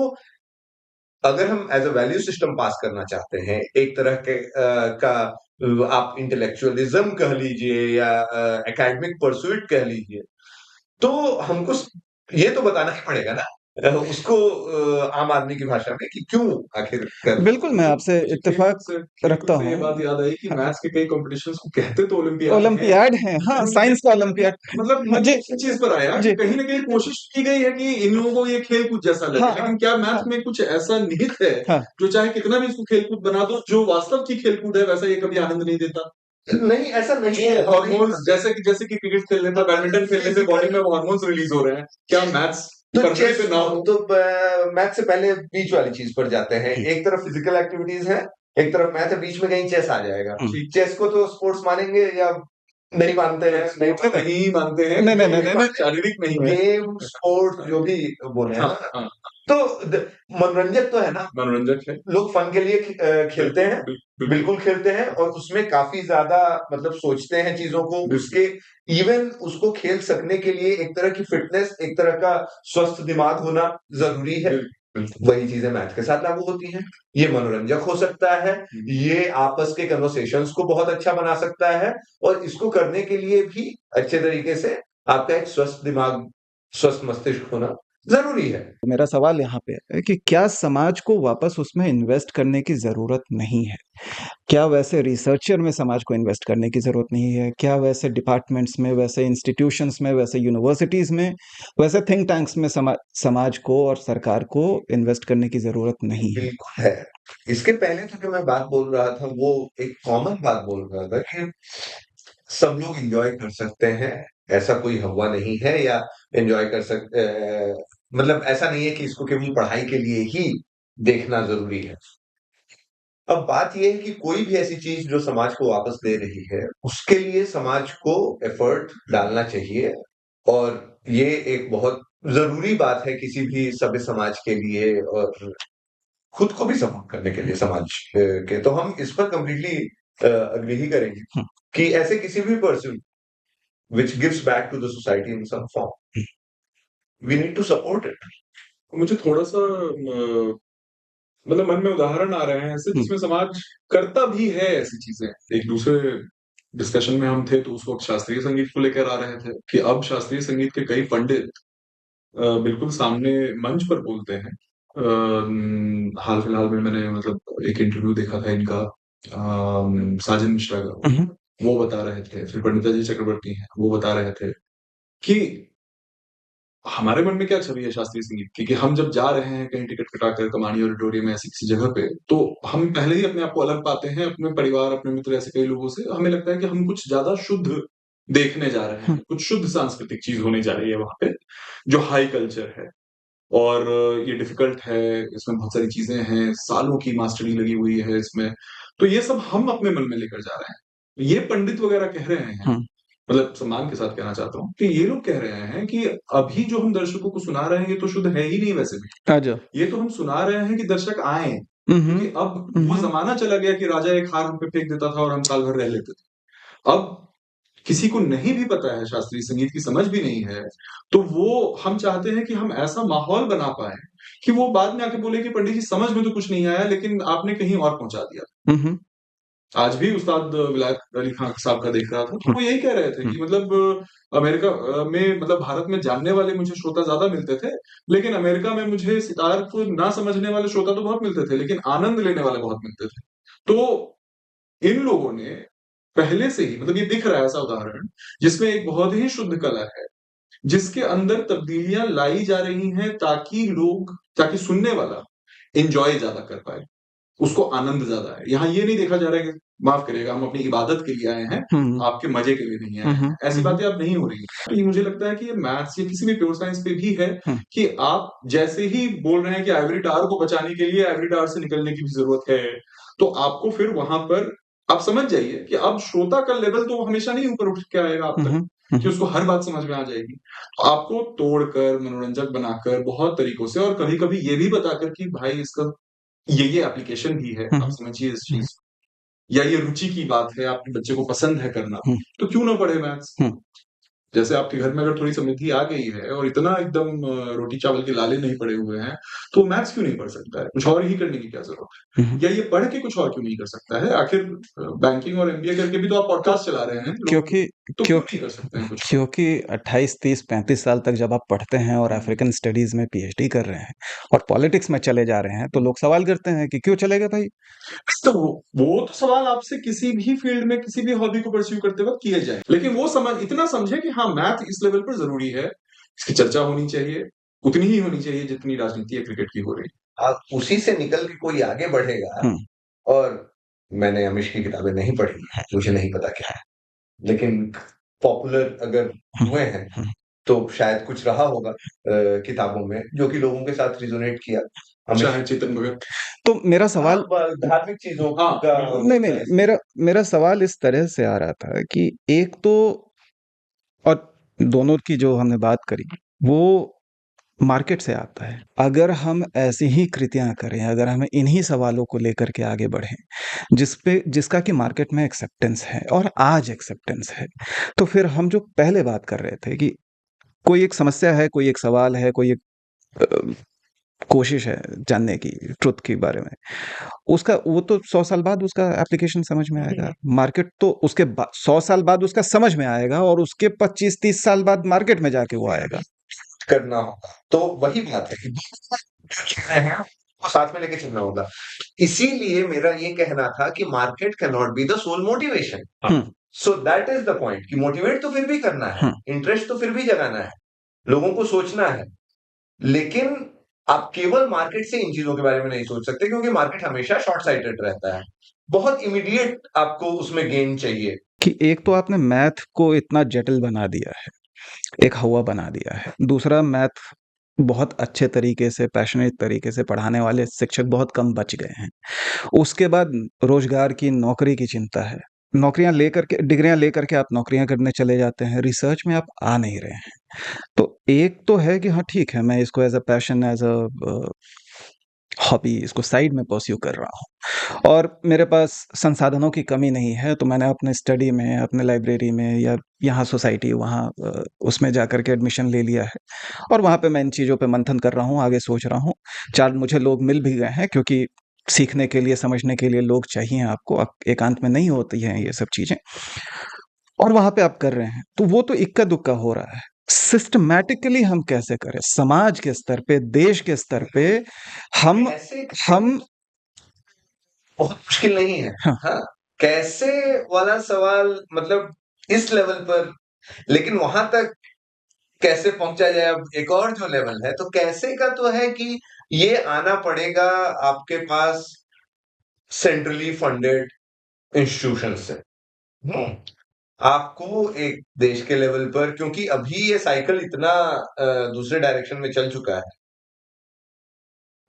अगर हम एज अ वैल्यू सिस्टम पास करना चाहते हैं, एक तरह के का आप इंटेलेक्चुअलिज्म कह लीजिए या एकेडमिक परस्यूट कह लीजिए, तो हमको ये तो बताना ही पड़ेगा ना उसको आम आदमी की भाषा में कि क्यों आखिर कर रहे बिल्कुल, हैं। मैं मुझे आपसे मुझे इत्तेफाक खेल-कूद रखता से ये हूँ। बात याद आई कि हाँ, मैथ्स के कई कॉम्पिटिशन्स को कहते तो ओलंपियाड हैं, ओलंपियाड है, हाँ, लेकिन मुझे साइंस का ओलंपियाड। मतलब हाँ मन जी, इसी चीज पर आया कि जी। कहीं न कहीं कोशिश की गई है कि इन लोगों को ये खेल-कूद जैसा लगे, हाँ, हाँ, लेकिन क्या हाँ, मैथ्स में कुछ ऐसा निहित है, हाँ। जो चाहे कितना भी इसको खेल-कूद बना दो, जो वास्तव की खेल-कूद है वैसा ये कभी आनंद नहीं देता? नहीं, ऐसा नहीं जो है, हम नहीं हार्मोन्स मानते। जैसे कि क्रिकेट खेलने पर, बैडमिंटन खेलने से बॉडी में वो हार्मोन्स रिलीज हो रहे हैं, क्या मैथ्स तो करने चेस पे ना हो? तो मैथ से पहले बीच वाली चीज पर जाते हैं। हुँ, एक तरफ फिजिकल एक्टिविटीज है, एक तरफ मैथ है, बीच में कहीं चेस आ जाएगा। हुँ। ठीक, चेस को तो स्पोर्ट्स मानेंगे या नहीं मानते हैं? नहीं स्पोर्ट्स मानते, नहीं मानते हैं नहीं, नहीं, क्योंकि नहीं, ये नहीं, नहीं। शारीरिक नहीं है। गेम स्पोर्ट्स जो भी बोले हैं हाँ, ना, हाँ, तो मनोरंजक तो है ना। मनोरंजक है। लोग फन के लिए खेलते बिल्कुल, हैं, बिल्कुल, बिल्कुल खेलते हैं, और उसमें काफी ज्यादा मतलब सोचते हैं चीजों को, बिल्कुल, उसके इवन उसको खेल सकने के लिए एक तरह की फिटनेस, एक तरह का स्वस्थ दिमाग होना जरूरी है। बिल्कुल। वही चीजें मैथ के साथ लागू होती हैं। ये मनोरंजक हो सकता है, ये आपस के कन्वर्सेशंस को बहुत अच्छा बना सकता है, और इसको करने के लिए भी अच्छे तरीके से आपका एक स्वस्थ दिमाग, स्वस्थ मस्तिष्क होना जरूरी है। मेरा सवाल यहाँ पे है कि क्या समाज को वापस उसमें इन्वेस्ट करने की ज़रूरत नहीं है? क्या वैसे रिसर्चर में समाज को इन्वेस्ट करने की ज़रूरत नहीं है? क्या वैसे डिपार्टमेंट्स में, वैसे इंस्टीट्यूशंस में, वैसे यूनिवर्सिटीज़ में, वैसे थिंक टैंक्स में समाज को और सरकार को इन्वेस्ट करने की ज़रूरत नहीं है? बिल्कुल है। इसके पहले तो जो मैं बात बोल रहा था वो एक कॉमन बात बोल रहा था कि सब लोग एंजॉय कर सकते हैं, ऐसा कोई हवा नहीं है, या एंजॉय कर सकते मतलब ऐसा नहीं है कि इसको केवल पढ़ाई के लिए ही देखना जरूरी है। अब बात ये है कि कोई भी ऐसी चीज जो समाज को वापस दे रही है, उसके लिए समाज को एफर्ट डालना चाहिए, और ये एक बहुत जरूरी बात है किसी भी सभ्य समाज के लिए, और खुद को भी सपोर्ट करने के लिए समाज के। तो हम इस पर कंप्लीटली अग्री ही करेंगे हुँ, कि ऐसे किसी भी person which gives back to the society in some form, hmm, we need to support it. मुझे थोड़ा-सा मतलब मन में उदाहरण आ रहे हैं ऐसे हुँ, जिसमें समाज करता भी है ऐसी चीजें। एक दूसरे डिस्कशन में हम थे तो उस वक्त शास्त्रीय संगीत को लेकर आ रहे थे कि अब शास्त्रीय संगीत के कई पंडित बिल्कुल सामने मंच पर बोलते हैं। हाल फिलहाल में मैंने मतलब एक इंटरव्यू देखा था इनका साजन मिश्रा का। हुँ, वो बता रहे थे, फिर पंडिताजी चक्रवर्ती हैं, वो बता रहे थे कि हमारे मन में क्या छवि है शास्त्रीय संगीत की कि हम जब जा रहे हैं कहीं टिकट कटाकर कमानी ऑडिटोरियम में ऐसी किसी जगह पे, तो हम पहले ही अपने आप को अलग पाते हैं अपने परिवार, अपने मित्र, ऐसे कई लोगों से। हमें लगता है कि हम कुछ ज़्यादा शुद्ध देखने जा रहे हैं, कुछ शुद्ध सांस्कृतिक चीज़ होने जा रही है वहाँ पे, जो हाई कल्चर है। और ये डिफ़िकल्ट है, इसमें बहुत सारी चीज़ें हैं, सालों की मास्टरी लगी हुई है इसमें। तो ये सब हम अपने मन में लेकर जा रहे हैं। ये पंडित वगैरह कह रहे हैं, मतलब सम्मान के साथ कहना चाहता हूँ कि ये लोग कह रहे हैं कि अभी जो हम दर्शकों को सुना रहे हैं, ये तो शुद्ध है ही नहीं वैसे भी। अच्छा। ये तो हम सुना रहे हैं कि दर्शक आएँ, क्योंकि अब वो ज़माना चला गया कि राजा एक हार हम पे फेंक देता था और हम साल भर रह लेते थे। अब किसी को नहीं भी पता है, शास्त्रीय संगीत की समझ भी नहीं है, तो वो हम चाहते हैं कि हम ऐसा माहौल बना पाएँ कि वो बाद में आके बोले कि पंडित जी समझ में तो कुछ नहीं आया, लेकिन आपने कहीं और पहुँचा दिया। आज भी उस्ताद विलायत अली खान साहब का देख रहा था, तो वो यही कह रहे थे कि मतलब अमेरिका में, मतलब भारत में जानने वाले मुझे श्रोता ज़्यादा मिलते थे, लेकिन अमेरिका में मुझे सितार को ना समझने वाले श्रोता तो बहुत मिलते थे, लेकिन आनंद लेने वाले बहुत मिलते थे। तो इन लोगों ने पहले से ही, मतलब ये दिख रहा है ऐसा उदाहरण, जिसमें एक बहुत ही शुद्ध कला है, जिसके अंदर तब्दीलियाँ लाई जा रही हैं ताकि सुनने वाला एन्जॉय ज़्यादा कर पाए। उसको आनंद ज़्यादा है। यहाँ ये नहीं देखा जा रहा है कि माफ़ करिएगा, हम अपनी इबादत के लिए आए हैं, आपके मज़े के लिए नहीं आए हैं। ऐसी बातें अब नहीं हो रही हैं। तो ये मुझे लगता है कि ये मैथ्स या किसी भी प्योर साइंस पे भी है कि आप जैसे ही बोल रहे हैं कि आइवरी टावर को बचाने के लिए आइवरी टावर से निकलने की भी ज़रूरत है, तो आपको फिर वहाँ पर आप समझ जाइए कि अब श्रोता का लेवल तो हमेशा नहीं ऊपर उठ के आएगा आप तक कि उसको हर बात समझ में आ जाएगी। तो आपको तोड़कर, मनोरंजक बनाकर, बहुत तरीकों से, और कभी-कभी ये भी बताकर कि भाई इसका ये एप्लीकेशन भी है, आप समझिए इस चीज़ को। या ये रुचि की बात है, आपके बच्चे को पसंद है करना, तो क्यों ना पढ़े मैथ्स? जैसे आपके घर में अगर थोड़ी समृद्धि आ गई है और इतना एकदम रोटी-चावल के लाले नहीं पड़े हुए हैं, तो मैथ्स क्यों नहीं पढ़ सकता है? कुछ और ही करने की क्या ज़रूरत है? या ये पढ़ के कुछ और क्यों नहीं कर सकता है? आखिर बैंकिंग और एमबीए करके भी तो आप पॉडकास्ट चला रहे हैं, क्योंकि तो क्यों नहीं कर सकते हैं कुछ और? क्योंकि 28, 30, 35 साल तक जब आप पढ़ते हैं और अफ्रीकन स्टडीज में पीएचडी कर रहे हैं और पॉलिटिक्स में चले जा रहे हैं, तो लोग सवाल करते हैं कि क्यों चले गए भाई? तो वो तो सवाल आपसे किसी भी फील्ड में, किसी भी हॉबी को परस्यू करते वक़्त किए जाएँ। लेकिन वो इतना समझे कि हाँ, मैथ इस लेवल पर ज़रूरी है, इसकी चर्चा होनी चाहिए, उतनी ही होनी चाहिए जितनी राजनीति या क्रिकेट की हो रही है। अब उसी से निकल के कोई आगे बढ़ेगा। और मैंने अमीश की किताबें नहीं पढ़ी, मुझे नहीं पता क्या है। लेकिन पॉपुलर अगर हुए हैं, तो शायद कुछ रहा होगा किताबों में जो कि लोगों के साथ रिज़ोनेट किया। अमीश चाहे चेतन भगत। तो मेरा सवाल धार्मिक चीज़ों हाँ, का नहीं, मेरा सवाल इस तरह से आ रहा था कि एक तो, और दोनों की जो हमने बात करी, वो मार्केट से आता है। अगर हम ऐसी ही कृतियाँ करें, अगर हम इन्हीं सवालों को लेकर के आगे बढ़ें, जिसका कि मार्केट में एक्सेप्टेंस है और आज एक्सेप्टेंस है, तो फिर हम जो पहले बात कर रहे थे कि कोई एक समस्या है, कोई एक सवाल है, कोई एक कोशिश है जानने की, ट्रुथ के बारे में, उसका वो तो 100 साल बाद उसका एप्लीकेशन समझ में आएगा। मार्केट तो उसके 100 साल बाद उसका समझ में आएगा और उसके 25-30 साल बाद मार्केट में जाके वो आएगा। करना होगा। तो वही बात है कि जो चीज़ें हैं वो साथ में लेके चलना होगा। इसीलिए मेरा ये कहना था कि market can not be the sole motivation. So that is the point कि मोटिवेट तो फिर भी करना है, इंटरेस्ट तो फिर भी जगाना है, लोगों को सोचना है। लेकिन आप केवल मार्केट से इन चीज़ों के बारे में नहीं सोच सकते, क्योंकि मार्केट हमेशा शॉर्ट साइटेड रहता है। बहुत इमीडिएट आपको उसमें गेन चाहिए। कि एक तो आपने मैथ को इतना जटिल बना दिया है, एक हवा बना दिया है। दूसरा, मैथ बहुत अच्छे तरीके से, पैशनेट तरीके से पढ़ाने वाले शिक्षक बहुत कम बच गए हैं। उसके बाद रोजगार की, नौकरी की चिंता है। नौकरियां लेकर के, डिग्रियां लेकर के आप नौकरियां करने चले जाते हैं, रिसर्च में आप आ नहीं रहे हैं। तो एक तो है कि हाँ ठीक है, मैं इसको as a passion, as a hobby, इसको साइड में परस्यू कर रहा हूँ और मेरे पास संसाधनों की कमी नहीं है, तो मैंने अपने स्टडी में, अपने लाइब्रेरी में या यहाँ सोसाइटी, वहाँ उसमें जाकर के एडमिशन ले लिया है और वहाँ पे मैं इन चीज़ों पे मंथन कर रहा हूँ, आगे सोच रहा हूँ। 4 मुझे लोग मिल भी गए हैं, क्योंकि सीखने के लिए, समझने के लिए लोग चाहिए आपको, एकांत में नहीं होती हैं ये सब चीज़ें, और वहाँ पे आप कर रहे हैं। तो वो तो इक्का-दुक्का हो रहा है। सिस्टमैटिकली हम कैसे करें? समाज के स्तर पे, देश के स्तर पे हम ऐसे हम बहुत मुश्किल नहीं है। हाँ। हाँ, कैसे वाला सवाल, मतलब इस लेवल पर, लेकिन वहां तक कैसे पहुंचा जाए? अब एक और जो लेवल है, तो कैसे का तो है कि ये आना पड़ेगा आपके पास सेंट्रली फंडेड इंस्टीट्यूशन से। हम्म आपको एक देश के लेवल पर, क्योंकि अभी ये साइकिल इतना दूसरे डायरेक्शन में चल चुका है,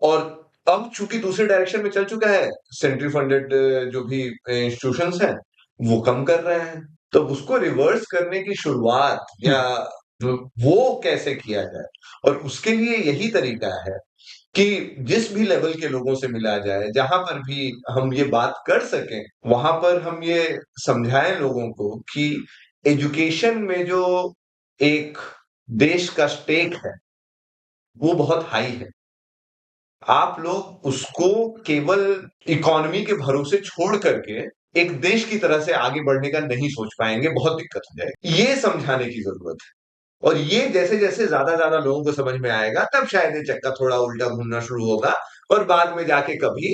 और अब चूंकि दूसरे डायरेक्शन में चल चुका है, सेंट्रली फंडेड जो भी इंस्टीट्यूशंस हैं वो कम कर रहे हैं, तो उसको रिवर्स करने की शुरुआत या वो कैसे किया जाए? और उसके लिए यही तरीका है कि जिस भी लेवल के लोगों से मिला जाए, जहां पर भी हम ये बात कर सकें, वहां पर हम ये समझाएं लोगों को कि एजुकेशन में जो एक देश का स्टेक है वो बहुत हाई है। आप लोग उसको केवल इकोनॉमी के भरोसे छोड़ करके एक देश की तरह से आगे बढ़ने का नहीं सोच पाएंगे, बहुत दिक्कत हो जाएगी। ये समझाने की जरूरत है, और ये जैसे जैसे ज्यादा ज्यादा लोगों को समझ में आएगा, तब शायद ये चक्का थोड़ा उल्टा घूमना शुरू होगा, और बाद में जाके कभी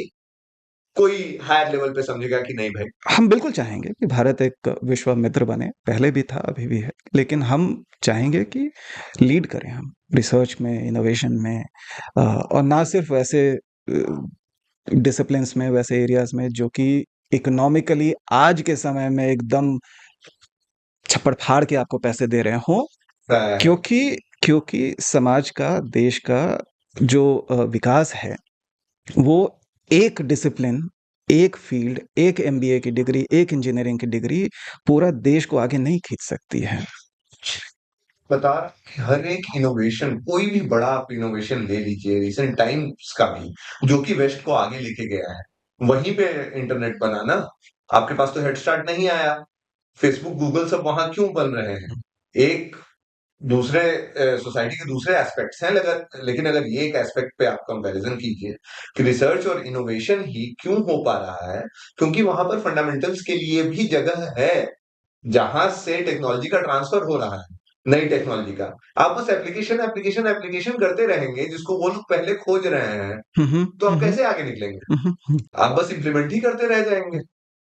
कोई हायर लेवल पे समझेगा कि नहीं भाई। हम बिल्कुल चाहेंगे कि भारत एक विश्व मित्र बने, पहले भी था, अभी भी है, लेकिन हम चाहेंगे कि लीड करें हम रिसर्च में, इनोवेशन में, और ना सिर्फ वैसे डिसिप्लिन्स में, वैसे एरियाज में जो कि इकोनॉमिकली आज के समय में एकदम छप्पड़ फाड़ के आपको पैसे दे रहे हों, क्योंकि क्योंकि समाज का, देश का जो विकास है वो एक डिसिप्लिन, एक फील्ड, एक एमबीए की डिग्री, एक इंजीनियरिंग की डिग्री पूरा देश को आगे नहीं खींच सकती है। बता रहा कि हर एक इनोवेशन, कोई भी बड़ा आप इनोवेशन ले लीजिए, रिसेंट टाइम्स का भी, जो कि वेस्ट को आगे लेके गया है, वहीं पे इंटरनेट बना ना। आपके पास तो हेड स्टार्ट नहीं आया, फेसबुक, गूगल सब वहां क्यों बन रहे हैं? एक दूसरे सोसाइटी के दूसरे एस्पेक्ट्स हैं, लेकिन अगर ये एक एस्पेक्ट पे आप कंपैरिजन कीजिए कि रिसर्च और इनोवेशन ही क्यों हो पा रहा है, क्योंकि वहां पर फंडामेंटल्स के लिए भी जगह है, जहां से टेक्नोलॉजी का ट्रांसफर हो रहा है, नई टेक्नोलॉजी का। आप बस एप्लीकेशन एप्लीकेशन एप्लीकेशन करते रहेंगे जिसको वो लोग पहले खोज रहे हैं, तो आप कैसे आगे निकलेंगे? आप बस इम्प्लीमेंट ही करते रह जाएंगे,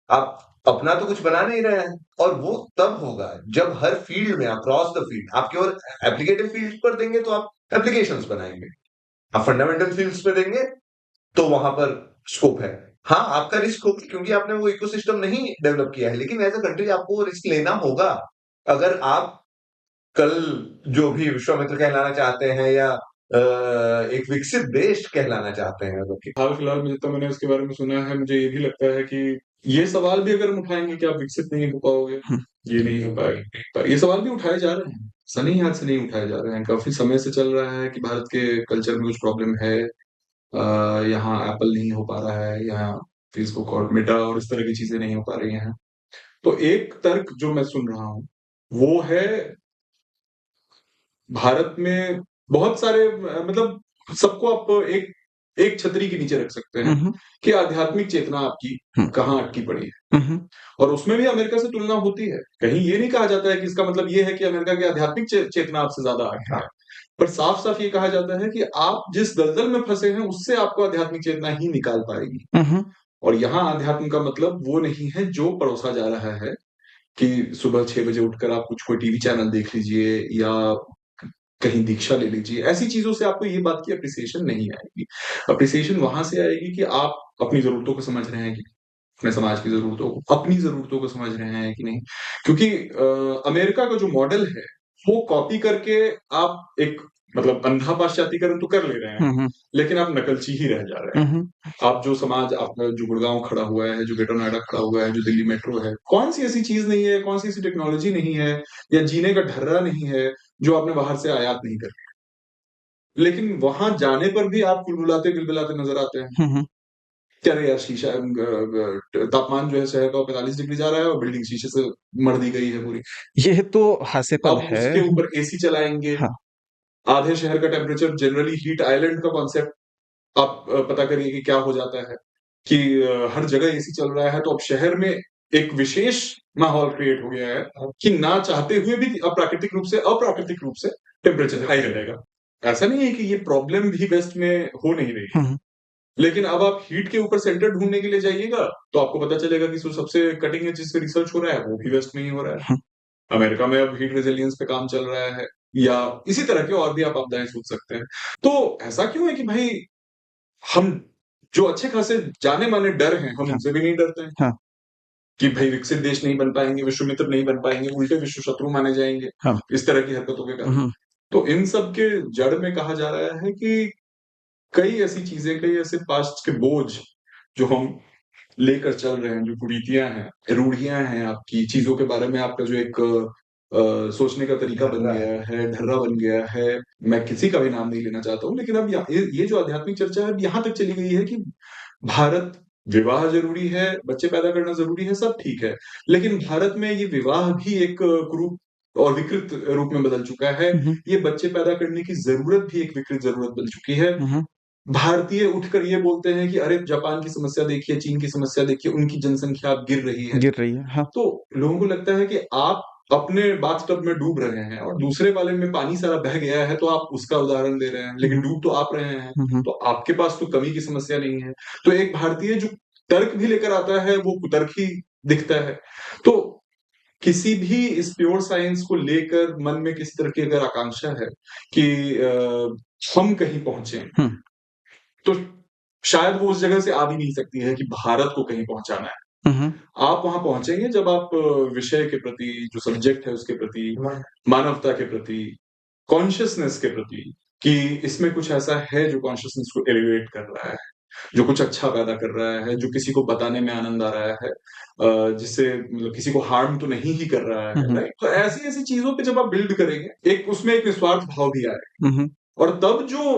आप अपना तो कुछ बना नहीं रहे हैं। और वो तब होगा जब हर फील्ड में, अक्रॉस द फील्ड, आप केवल एप्लीकेटिव फील्ड पर देंगे तो आप एप्लीकेशंस बनाएंगे, आप फंडामेंटल फील्ड्स पे देंगे तो वहां पर स्कोप है। हाँ, आपका रिस्क होगा क्योंकि आपने वो इकोसिस्टम नहीं डेवलप किया है, लेकिन एज अ कंट्री आपको वो रिस्क लेना होगा। अगर आप कल जो भी विश्वामित्र कहलाना चाहते हैं, या एक विकसित देश कहलाना चाहते हैं, अगर हाल फिलहाल में जितना मैंने इसके बारे में सुना है, मुझे ये भी लगता है कि ये सवाल भी अगर हम उठाएंगे कि आप विकसित नहीं हो पाओगे, ये नहीं हो पाएगा, ये सवाल भी उठाए जा रहे हैं, सनी हाथ से नहीं उठाए जा रहे हैं, काफी समय से चल रहा है कि भारत के कल्चर में कुछ प्रॉब्लम है, यहाँ एप्पल नहीं हो पा रहा है, यहाँ फेसबुक और मेटा और इस तरह की चीजें नहीं हो पा रही हैं। तो एक तर्क जो मैं सुन रहा हूँ वो है, भारत में बहुत सारे मतलब सबको आप एक एक छतरी के नीचे रख सकते हैं कि आध्यात्मिक चेतना आपकी कहाँ अटकी पड़ी है, और उसमें भी अमेरिका से तुलना होती है। कहीं ये नहीं कहा जाता है कि इसका मतलब ये है कि अमेरिका की आध्यात्मिक चेतना आपसे ज्यादा आगे है, पर साफ साफ ये कहा जाता है कि आप जिस दलदल में फंसे हैं उससे आपको आध्यात्मिक चेतना ही निकाल पाएगी। और यहाँ आध्यात्म का मतलब वो नहीं है जो परोसा जा रहा है कि सुबह 6 बजे उठकर आप कुछ कोई टीवी चैनल देख लीजिए या कहीं दीक्षा ले लीजिए, ऐसी चीजों से आपको ये बात की अप्रिसिएशन नहीं आएगी। अप्रिसिएशन वहां से आएगी कि आप अपनी जरूरतों को समझ रहे हैं कि अपने समाज की जरूरतों को, अपनी जरूरतों को समझ रहे हैं कि नहीं। क्योंकि अमेरिका का जो मॉडल है वो कॉपी करके आप एक मतलब अंधा पाश्चात्यकरण तो कर ले रहे हैं, लेकिन आप नकलची ही रह जा रहे हैं। आप जो समाज, आप जो गुड़गांव खड़ा हुआ है, जो ग्रेटर नोएडा खड़ा हुआ है, जो दिल्ली मेट्रो है, कौन सी ऐसी चीज नहीं है, कौन सी ऐसी टेक्नोलॉजी नहीं है या जीने का ढर्रा नहीं है जो आपने बाहर से आयात नहीं कर, लेकिन वहां जाने पर भी आप कुलबुलाते गिलबिलाते नजर आते हैं। क्या रे यार, शीशा तापमान जो है शहर का 45 डिग्री जा रहा है और बिल्डिंग शीशे से मर दी गई है पूरी। ये तो हास्यपद अब है। उसके ऊपर एसी चलाएंगे। हाँ। आधे शहर का टेम्परेचर, जनरली हीट आइलैंड का कॉन्सेप्ट आप पता करिए कि क्या हो जाता है कि हर जगह एसी चल रहा है, तो अब शहर में एक विशेष माहौल क्रिएट हो गया है कि ना चाहते हुए भी अप्राकृतिक रूप से टेम्परेचर हाई रहेगा। ऐसा नहीं है कि ये प्रॉब्लम भी वेस्ट में हो नहीं रही है, लेकिन अब आप हीट के ऊपर सेंटर ढूंढने के लिए जाइएगा तो आपको पता चलेगा कि जो सबसे कटिंग एज जिस पे रिसर्च हो रहा है वो भी वेस्ट में ही हो रहा है। हम्म, अमेरिका में अब हीट रेजिलियंस पे काम चल रहा है, या इसी तरह के और भी आप आपदाएं सोच सकते हैं। तो ऐसा क्यों है कि भाई हम जो अच्छे खासे जाने माने डर हैं हम हाँ उनसे भी नहीं डरते हैं हाँ कि भाई विकसित देश नहीं बन पाएंगे, विश्व मित्र नहीं बन पाएंगे, उल्टे विश्व शत्रु माने जाएंगे हाँ। इस तरह की हरकतों के कारण। हम्म, तो इन सब के जड़ में कहा जा रहा है कि कई ऐसी चीजें, कई ऐसे पास्ट के बोझ जो हम लेकर चल रहे हैं, जो कुरीतियां हैं, रूढ़ियां हैं, आपकी चीजों के बारे में आपका जो एक सोचने का तरीका बन ढर्रा गया है, ढर्रा बन गया है। मैं किसी का भी नाम नहीं लेना चाहता हूँ, लेकिन अब ये जो आध्यात्मिक चर्चा है अब यहाँ तक चली गई है कि भारत विवाह जरूरी है, बच्चे पैदा करना जरूरी है, सब ठीक है, लेकिन भारत में ये विवाह भी एक कुरूप और विकृत रूप में बदल चुका है। हम्म, ये बच्चे पैदा करने की जरूरत भी एक विकृत जरूरत बन चुकी है। हम्म, भारतीय उठकर ये बोलते हैं कि अरे जापान की समस्या देखिए, चीन की समस्या देखिए, उनकी जनसंख्या अब गिर रही है। गिर रही है। हाँ। तो लोगों को लगता है कि आप अपने बाथटब में डूब रहे हैं और दूसरे वाले में पानी सारा बह गया है, तो आप उसका उदाहरण दे रहे हैं, लेकिन हम्म, डूब तो आप रहे हैं। हम्म, तो आपके पास तो कमी की समस्या नहीं है। तो एक भारतीय जो तर्क भी लेकर आता है वो कुतर्क ही दिखता है। तो किसी भी इस प्योर साइंस को लेकर मन में किसी तरह की अगर आकांक्षा है कि हम कहीं पहुंचे, हम्म, तो शायद वो उस जगह से आ भी नहीं सकती है कि भारत को कहीं पहुंचाना है। हम्म, आप वहां पहुंचेंगे जब आप विषय के प्रति, जो सब्जेक्ट है उसके प्रति, मानवता के प्रति, कॉन्शियसनेस के प्रति, कि इसमें कुछ ऐसा है जो कॉन्शियसनेस को एलिवेट कर रहा है, जो कुछ अच्छा पैदा कर रहा है, जो किसी को बताने में आनंद आ रहा है, जिससे मतलब किसी को हार्म तो नहीं ही कर रहा है, हम्म, राइट? तो ऐसी ऐसी चीजों पे जब आप बिल्ड करेंगे, एक उसमें एक निस्वार्थ भाव भी आए, हम्म, और तब जो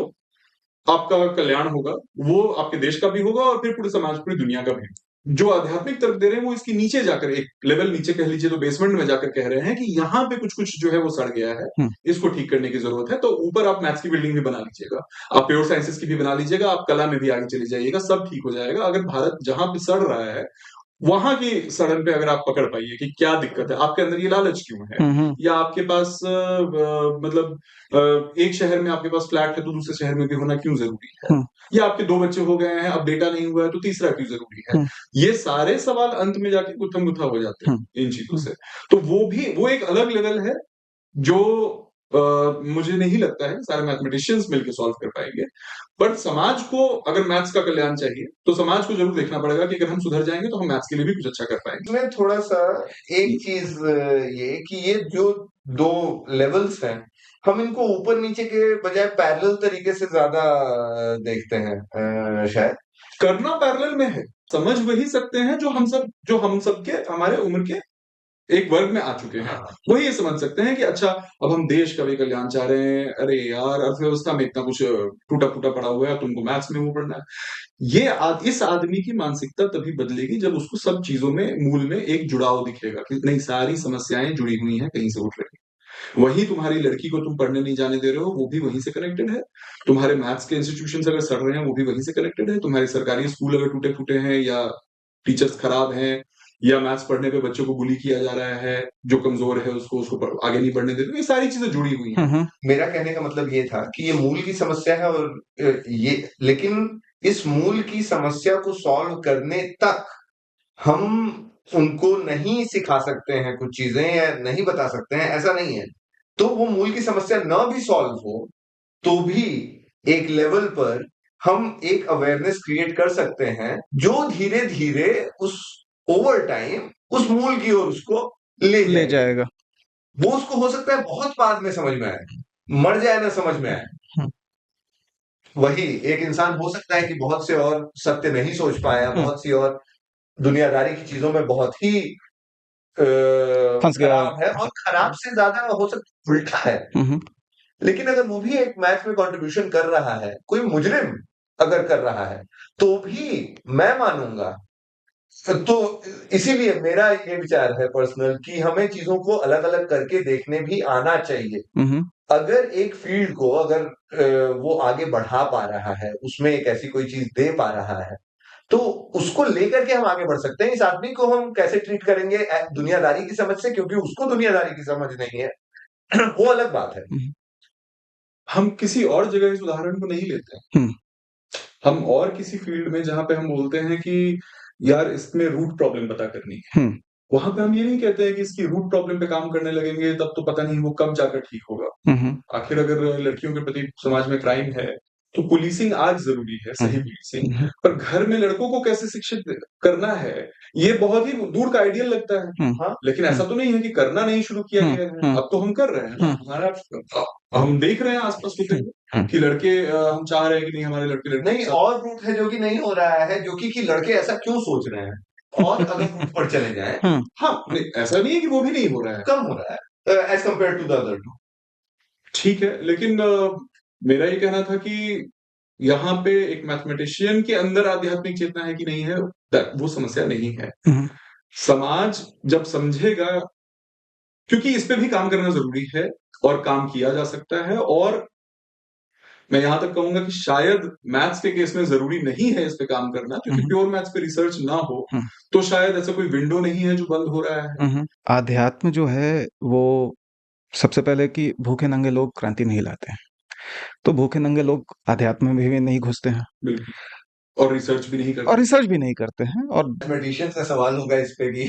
आपका कल्याण होगा वो आपके देश का भी होगा और फिर पूरे समाज, पूरी दुनिया का भी। जो आध्यात्मिक तर्क दे रहे हैं वो इसकी नीचे जाकर, एक लेवल नीचे कह लीजिए, तो बेसमेंट में जाकर कह रहे हैं कि यहाँ पे कुछ कुछ जो है वो सड़ गया है, हम्म, इसको ठीक करने की जरूरत है। तो ऊपर आप मैथ्स की बिल्डिंग भी बना लीजिएगा, आप प्योर साइंसेस की भी बना लीजिएगा, आप कला में भी आगे चले जाइएगा, सब ठीक हो जाएगा। अगर भारत जहां पे सड़ रहा है वहां की सड़न पे अगर आप पकड़ पाइए कि क्या दिक्कत है, आपके अंदर ये लालच क्यों है, हम्म, या आपके पास मतलब एक शहर में आपके पास फ्लैट है तो दूसरे शहर में भी होना क्यों जरूरी है, हम्म, या आपके 2 बच्चे हो गए हैं अब बेटा नहीं हुआ है तो तीसरा क्यों जरूरी है। हम्म, ये सारे सवाल अंत में जाके गुत्थम गुत्था हो जाते हम्म, हैं इन चीजों हम्म, से। तो वो एक अलग लेवल है जो मुझे नहीं लगता है सारे मैथमेटिशियंस मिलकर सॉल्व कर पाएंगे। बट समाज को अगर मैथ्स का कल्याण चाहिए तो समाज को जरूर देखना पड़ेगा कि अगर हम सुधर जाएंगे तो हम मैथ्स के लिए भी कुछ अच्छा कर पाएंगे। इसमें थोड़ा सा एक चीज ये कि ये जो दो लेवल्स हैं, हम इनको ऊपर नीचे के बजाय पैरेलल तरीके से ज्यादा देखते हैं शायद। करना पैरेलल में है, समझ वही सकते हैं जो हम सब के हमारे उम्र के एक वर्ग में आ चुके हैं, हाँ, वही ये समझ सकते हैं कि अच्छा अब हम देश का भी कल्याण चाह रहे हैं, अरे यार अर्थव्यवस्था में इतना कुछ टूटा फूटा पड़ा हुआ है, तुमको मैथ्स में वो पढ़ना है। इस आदमी की मानसिकता तभी बदलेगी जब उसको सब चीजों में मूल में एक जुड़ाव दिखेगा कि नहीं, सारी समस्याएं जुड़ी हुई हैं, कहीं से उठ रही हैं। वही तुम्हारी लड़की को तुम पढ़ने नहीं जाने दे रहे हो, वो भी वहीं से कनेक्टेड है। तुम्हारे मैथ्स के इंस्टीट्यूशन अगर सड़ रहे हैं, वो भी वहीं से कनेक्टेड है। तुम्हारे सरकारी स्कूल अगर टूटे फूटे हैं, या टीचर्स खराब हैं, या मैथ्स पढ़ने पे बच्चों को बुली किया जा रहा है, जो कमजोर है उसको आगे नहीं बढ़ने दे रहे, ये सारी चीजें जुड़ी हुई हैं। मेरा कहने का मतलब ये था कि ये मूल की समस्या है, और ये लेकिन इस मूल की समस्या को सॉल्व करने तक हम उनको नहीं सिखा सकते हैं कुछ चीजें, या नहीं बता सकते हैं, ऐसा नहीं है। तो वो मूल की समस्या ना भी सॉल्व हो तो भी एक लेवल पर हम एक अवेयरनेस क्रिएट कर सकते हैं, जो धीरे धीरे उस ओवर टाइम उस मूल की ओर उसको ले ले जाएगी। जाएगा। वो उसको हो सकता है बहुत बाद में समझ में आए, मर जाए ना समझ में आए। हम्म, वही एक इंसान हो सकता है कि बहुत से और सत्य नहीं सोच पाया, हम्म, बहुत सी और दुनियादारी की चीजों में बहुत ही फंस गया। खराब है, और खराब से ज्यादा हो सकता उल्टा है। हम्म, लेकिन अगर वो भी एक मैच में कंट्रीब्यूशन कर रहा है, कोई मुजरिम अगर कर रहा है, तो भी मैं मानूंगा। तो इसीलिए मेरा ये विचार है पर्सनल कि हमें चीजों को अलग अलग करके देखने भी आना चाहिए। हम्म, अगर एक फील्ड को अगर वो आगे बढ़ा पा रहा है, उसमें एक ऐसी कोई चीज दे पा रहा है, तो उसको लेकर के हम आगे बढ़ सकते हैं। इस आदमी को हम कैसे ट्रीट करेंगे दुनियादारी की समझ से, क्योंकि उसको दुनियादारी की समझ नहीं है, वो अलग बात है। हम्म, हम किसी और जगह इस उदाहरण को नहीं लेते हैं। हम्म, हम और किसी फील्ड में जहाँ पे हम बोलते हैं कि यार इसमें रूट प्रॉब्लम पता करनी है, वहां पे हम ये नहीं कहते हैं कि इसकी रूट प्रॉब्लम पे काम करने लगेंगे तब तो पता नहीं वो कब जाकर ठीक होगा। आखिर अगर लड़कियों के प्रति समाज में क्राइम है तो पुलिसिंग आज जरूरी है, सही पुलिसिंग, पर घर में लड़कों को कैसे शिक्षित करना है ये बहुत ही दूर का आइडियल लगता है। हाँ, लेकिन ऐसा तो नहीं है कि करना नहीं शुरू किया गया है, अब तो हम कर रहे हैं ना। हम देख रहे हैं आसपास होते हुए कि लड़के हम चाह रहे हैं कि नहीं हमारे लड़के नहीं, और रूट है जो कि नहीं हो रहा है, जो कि लड़के ऐसा क्यों सोच रहे हैं और अगर रूट पर चले जाएं, हाँ, नहीं, ऐसा नहीं है कि वो भी नहीं हो रहा है, कम हो रहा है as compare to the other two. ठीक है, लेकिन मेरा ये कहना था कि यहाँ पे एक मैथमेटिशियन के अंदर आध्यात्मिक चेतना है कि नहीं है, वो समस्या नहीं है। समाज जब समझेगा, क्योंकि इस पे भी काम करना जरूरी है और काम किया जा सकता है, और मैं यहां तक कहूंगा कि शायद मैथ्स के केस में जरूरी नहीं है इस पे काम करना, क्योंकि प्योर मैथ्स पे रिसर्च ना हो तो शायद ऐसा कोई विंडो नहीं है जो बंद हो रहा है। आध्यात्म जो है वो सबसे पहले कि भूखे नंगे लोग क्रांति नहीं लाते हैं, तो भूखे नंगे लोग अध्यात्म में भी नहीं घुसते हैं, बिल्कुल, और रिसर्च भी नहीं करते हैं। और मैथमेटिशियन का सवाल होगा इस पे कि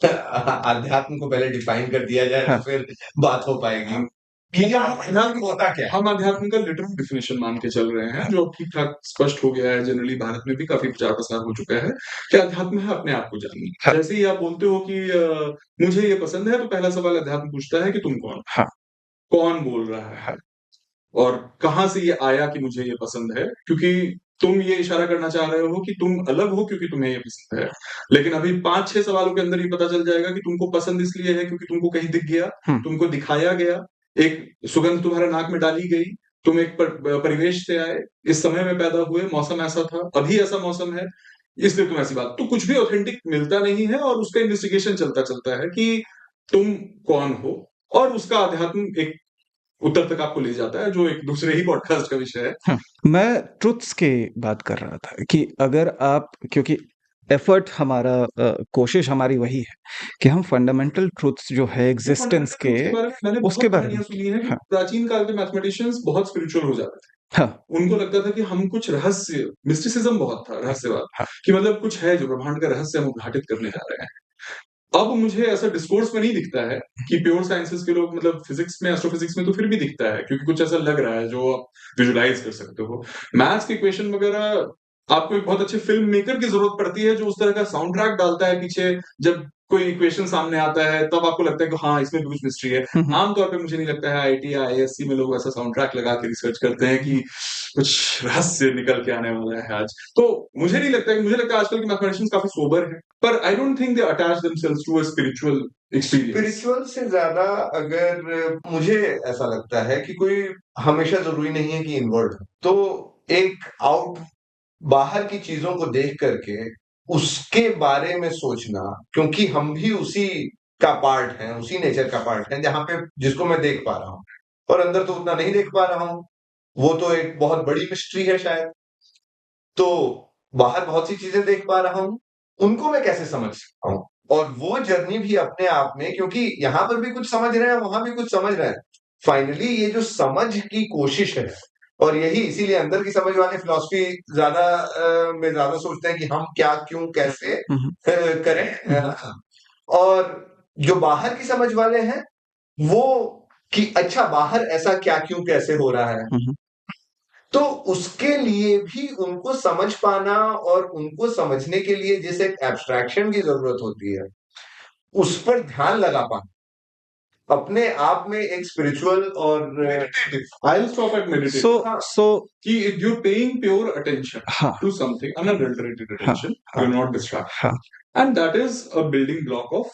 अध्यात्म को पहले डिफाइन कर दिया जाए तो फिर बात हो पाएगी कि अध्यात्म होता क्या है। हम अध्यात्म का लिटरल डिफिनेशन मान के चल रहे हैं, जो ठीक ठाक स्पष्ट हो गया है, जनरली भारत में भी काफी प्रचार प्रसार हो चुका है कि अध्यात्म है अपने आप को जानना। जैसे ही आप बोलते हो कि मुझे ये पसंद है, तो पहला सवाल अध्यात्म पूछता है कि तुम कौन, कौन बोल रहा है और कहाँ से ये आया कि मुझे ये पसंद है, क्योंकि तुम ये इशारा करना चाह रहे हो कि तुम अलग हो क्योंकि तुम्हें ये पसंद है। लेकिन अभी 5-6 सवालों के अंदर ये पता चल जाएगा कि तुमको पसंद इसलिए है क्योंकि तुमको कहीं दिख गया, तुमको दिखाया गया, एक सुगंध तुम्हारे नाक में डाली गई, तुम एक परिवेश से आए, इस समय में पैदा हुए, मौसम ऐसा था, अभी ऐसा मौसम है, इसलिए तुम ऐसी बात। तो कुछ भी ऑथेंटिक मिलता नहीं है और उसका इन्वेस्टिगेशन चलता चलता है कि तुम कौन हो, और उसका अध्यात्म एक उत्तर तक आपको ले जाता है, जो एक दूसरे ही पॉडकास्ट का विषय है। मैं ट्रुथ्स की बात कर रहा था कि अगर आप, क्योंकि एफर्ट हमारा, कोशिश हमारी वही है कि हम फंडामेंटल ट्रुथ्स जो है एग्जिस्टेंस के, उसके बारे में सुनी है कि प्राचीन काल के मैथमेटिशियंस बहुत स्पिरिचुअल हो जाते थे। उनको लगता था कि हम कुछ रहस्य, मिस्टिसिज्म बहुत था, रहस्यवाद, कि मतलब कुछ है जो ब्रह्मांड का रहस्य हम उद्घाटित करने जा रहे हैं। अब मुझे ऐसा डिस्कोर्स में नहीं दिखता है कि प्योर साइंसेस के लोग, मतलब फिजिक्स में, एस्ट्रोफिजिक्स में तो फिर भी दिखता है, क्योंकि कुछ ऐसा लग रहा है जो आप विजुलाइज कर सकते हो। मैथ्स के इक्वेशन वगैरह आपको एक बहुत अच्छे फिल्म मेकर की जरूरत पड़ती है जो उस तरह का साउंड ट्रैक डालता है पीछे, जब कोई इक्वेशन सामने आता है तब आपको लगता है कि हाँ इसमें भी कुछ मिस्ट्री है। आमतौर पे मुझे नहीं लगता है आईआईटी या आईएससी में लोग ऐसा साउंड ट्रैक लगा के रिसर्च करते हैं कि कुछ रहस्य निकल के आने वाला है आज। तो मुझे नहीं लगता, मुझे लगता है आजकल के मैथमेटिशियंस काफी सोबर हैं, पर I don't think they attach themselves to a spiritual experience. Spiritual से ज्यादा अगर मुझे ऐसा लगता है कि कोई हमेशा जरूरी नहीं है कि इनवर्ड हो, तो एक आउट, बाहर की चीजों को देख करके उसके बारे में सोचना, क्योंकि हम भी उसी का पार्ट हैं, उसी नेचर का पार्ट हैं, जहां पे जिसको मैं देख पा रहा हूं और अंदर तो उतना नहीं देख पा रहा हूं, वो तो एक बहुत बड़ी मिस्ट्री है शायद। तो बाहर बहुत सी चीजें देख पा रहा हूं, उनको मैं कैसे समझ सकता हूं, और वो जर्नी भी अपने आप में, क्योंकि यहां पर भी कुछ समझ रहे हैं, वहां भी कुछ समझ रहे हैं, फाइनली ये जो समझ की कोशिश है, और यही इसीलिए अंदर की समझ वाले फिलॉसफी ज्यादा में ज्यादा सोचते हैं कि हम क्या, क्यों, कैसे करें, और जो बाहर की समझ वाले हैं वो कि अच्छा बाहर ऐसा क्या, क्यों, कैसे हो रहा है, तो उसके लिए भी उनको समझ पाना और उनको समझने के लिए जिस एक एब्स्ट्रैक्शन की जरूरत होती है उस पर ध्यान लगा पाना अपने आप में एक स्पिरिचुअल और I'll stop at meditative. so कि you're paying pure attention to something, unadulterated attention, you're not distracted, and that is a building block of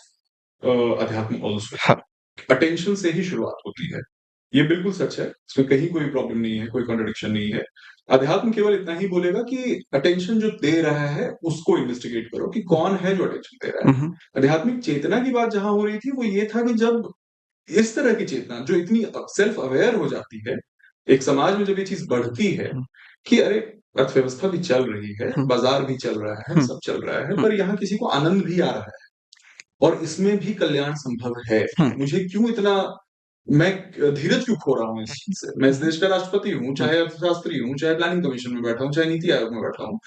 अध्यात्म also. अटेंशन से ही शुरुआत होती है, ये बिल्कुल सच है, इसमें कहीं कोई प्रॉब्लम नहीं है, कोई कॉन्ट्रडिक्शन नहीं है। अध्यात्म केवल इतना ही बोलेगा कि अटेंशन जो दे रहा है उसको इन्वेस्टिगेट करो कि कौन है जो अटेंशन दे रहा है। आध्यात्मिक चेतना की बात जहां हो रही थी वो ये था कि जब इस तरह की चेतना जो इतनी सेल्फ अवेयर हो जाती है एक समाज में, जब ये चीज बढ़ती है कि अरे अर्थव्यवस्था भी चल रही है, बाजार भी चल रहा है, सब चल रहा है, पर यहाँ किसी को आनंद भी आ रहा है और इसमें भी कल्याण संभव है, मुझे क्यों इतना मैं धीरज क्यों खो रहा हूँ इस चीज से? मैं इस देश का राष्ट्रपति हूँ, चाहे अर्थशास्त्री हूँ, चाहे प्लानिंग कमीशन में बैठा हूँ, चाहे नीति आयोग में बैठा हूँ,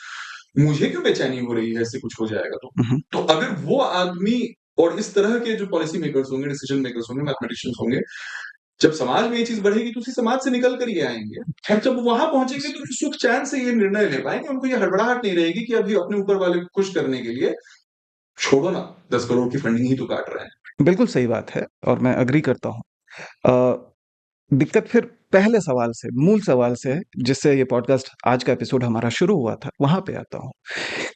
मुझे क्यों बेचैनी हो रही है, ऐसे कुछ हो जाएगा तो अगर वो आदमी और इस तरह के जो पॉलिसी मेकर्स होंगे, डिसीजन मेकर्स होंगे, मैथमेटिशियंस होंगे, जब समाज में ये चीज बढ़ेगी तो उसी समाज से निकल कर ये आएंगे, और जब वहां पहुंचेंगे तो फिर सुख चैन से ये निर्णय ले पाएंगे, उनको ये हड़बड़ाहट नहीं रहेगी कि अभी अपने ऊपर वाले को खुश करने के लिए छोड़ो ना, 10 करोड़ की फंडिंग ही तो काट रहे हैं। बिल्कुल सही बात है और मैं एग्री करता हूँ। दिक्कत फिर पहले सवाल से, मूल सवाल से है, जिससे ये पॉडकास्ट आज का एपिसोड हमारा शुरू हुआ था, वहां पे आता हूँ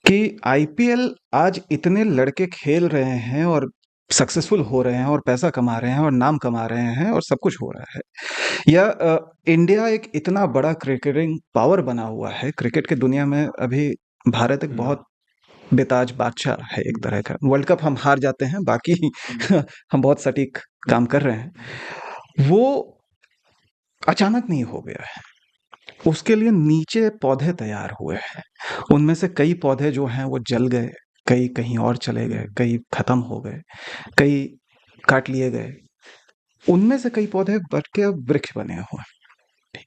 कि आईपीएल आज इतने लड़के खेल रहे हैं और सक्सेसफुल हो रहे हैं और पैसा कमा रहे हैं और नाम कमा रहे हैं और सब कुछ हो रहा है, या इंडिया एक इतना बड़ा क्रिकेटिंग पावर बना हुआ है, क्रिकेट की दुनिया में अभी भारत एक बहुत बेताज बादशाह है एक तरह का। वर्ल्ड कप हम हार जाते हैं, बाकी हम बहुत सटीक काम कर रहे हैं। वो अचानक नहीं हो गया है, उसके लिए नीचे पौधे तैयार हुए हैं। उनमें से कई पौधे जो हैं वो जल गए, कई कहीं और चले गए, कई खत्म हो गए, कई काट लिए गए। उनमें से कई पौधे बढ़ के अब वृक्ष बने हुए हैं।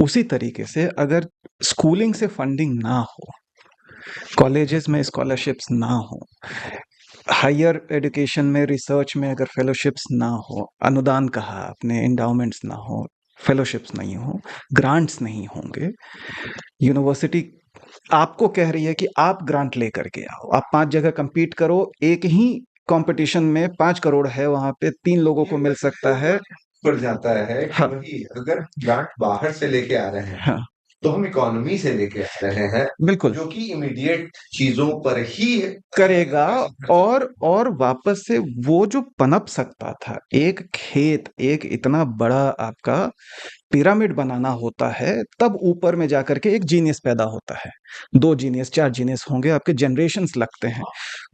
उसी तरीके से अगर स्कूलिंग से फंडिंग ना हो, कॉलेजेस में स्कॉलरशिप्स ना हो, हायर एजुकेशन में, रिसर्च में अगर फेलोशिप्स ना हो, अनुदान कहा आपने, एंडाउमेंट्स ना हो, फेलोशिप्स नहीं हो, ग्रांट्स नहीं होंगे, यूनिवर्सिटी आपको कह रही है कि आप ग्रांट लेकर के आओ, आप 5 जगह compete करो, एक ही कंपटीशन में 5 करोड़ है, वहां पे 3 लोगों को मिल सकता है। पड़ जाता है कि हाँ, वही अगर ग्रांट बाहर से लेके आ रहे हैं हाँ, तो हम इकोनॉमी से लेके आ रहे हैं, बिल्कुल जो कि इमीडिएट चीजों पर ही करेगा। और वापस से वो जो पनप सकता था, एक खेत, एक इतना बड़ा आपका पिरामिड बनाना होता है, तब ऊपर में जाकर के एक जीनियस पैदा होता है, 2 जीनियस, 4 जीनियस होंगे, आपके जनरेशंस लगते हैं।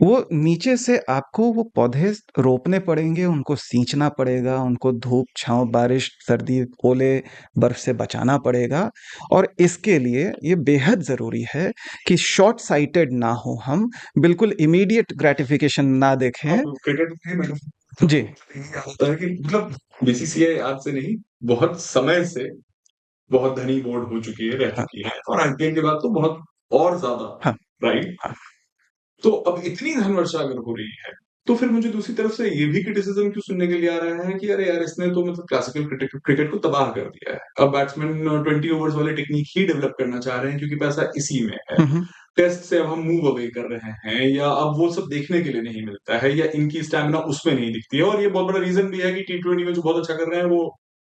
वो नीचे से आपको वो पौधे रोपने पड़ेंगे, उनको सींचना पड़ेगा, उनको धूप, छाँव, बारिश, सर्दी, ओले, बर्फ से बचाना पड़ेगा। और इसके लिए ये बेहद ज़रूरी है कि शॉर्ट साइटेड ना हो हम, बिल्कुल इमीडिएट ग्रैटिफिकेशन ना देखें। अब क्रिकेट में मैंने जी। होता है कि मतलब बीसीसीआई आज से नहीं, बहुत समय से बहुत धनी बोर्ड हो चुकी है, रह हाँ, चुकी है, और आईपीएल के बाद तो बहुत और ज्यादा, हाँ, राइट? हाँ, तो अब इतनी धन वर्षा अगर हो रही है, तो फिर मुझे दूसरी तरफ से ये भी क्रिटिसिज्म क्यों सुनने के लिए आ रहा है कि अरे यार, इसने तो मतलब क्लासिकल क्रिकेट को तबाह कर दिया है। अब बैट्समैन 20 ओवर्स वाले टेक्निक ही डेवलप करना चाह रहे हैं क्योंकि पैसा इसी में है। हुँ, हुँ, टेस्ट से अब हम मूव अवे कर रहे हैं, या अब वो सब देखने के लिए नहीं मिलता है, या इनकी स्टैमिना उसमें नहीं दिखती है। और ये बहुत बड़ा रीजन भी है कि टी20 में जो बहुत अच्छा कर रहे हैं वो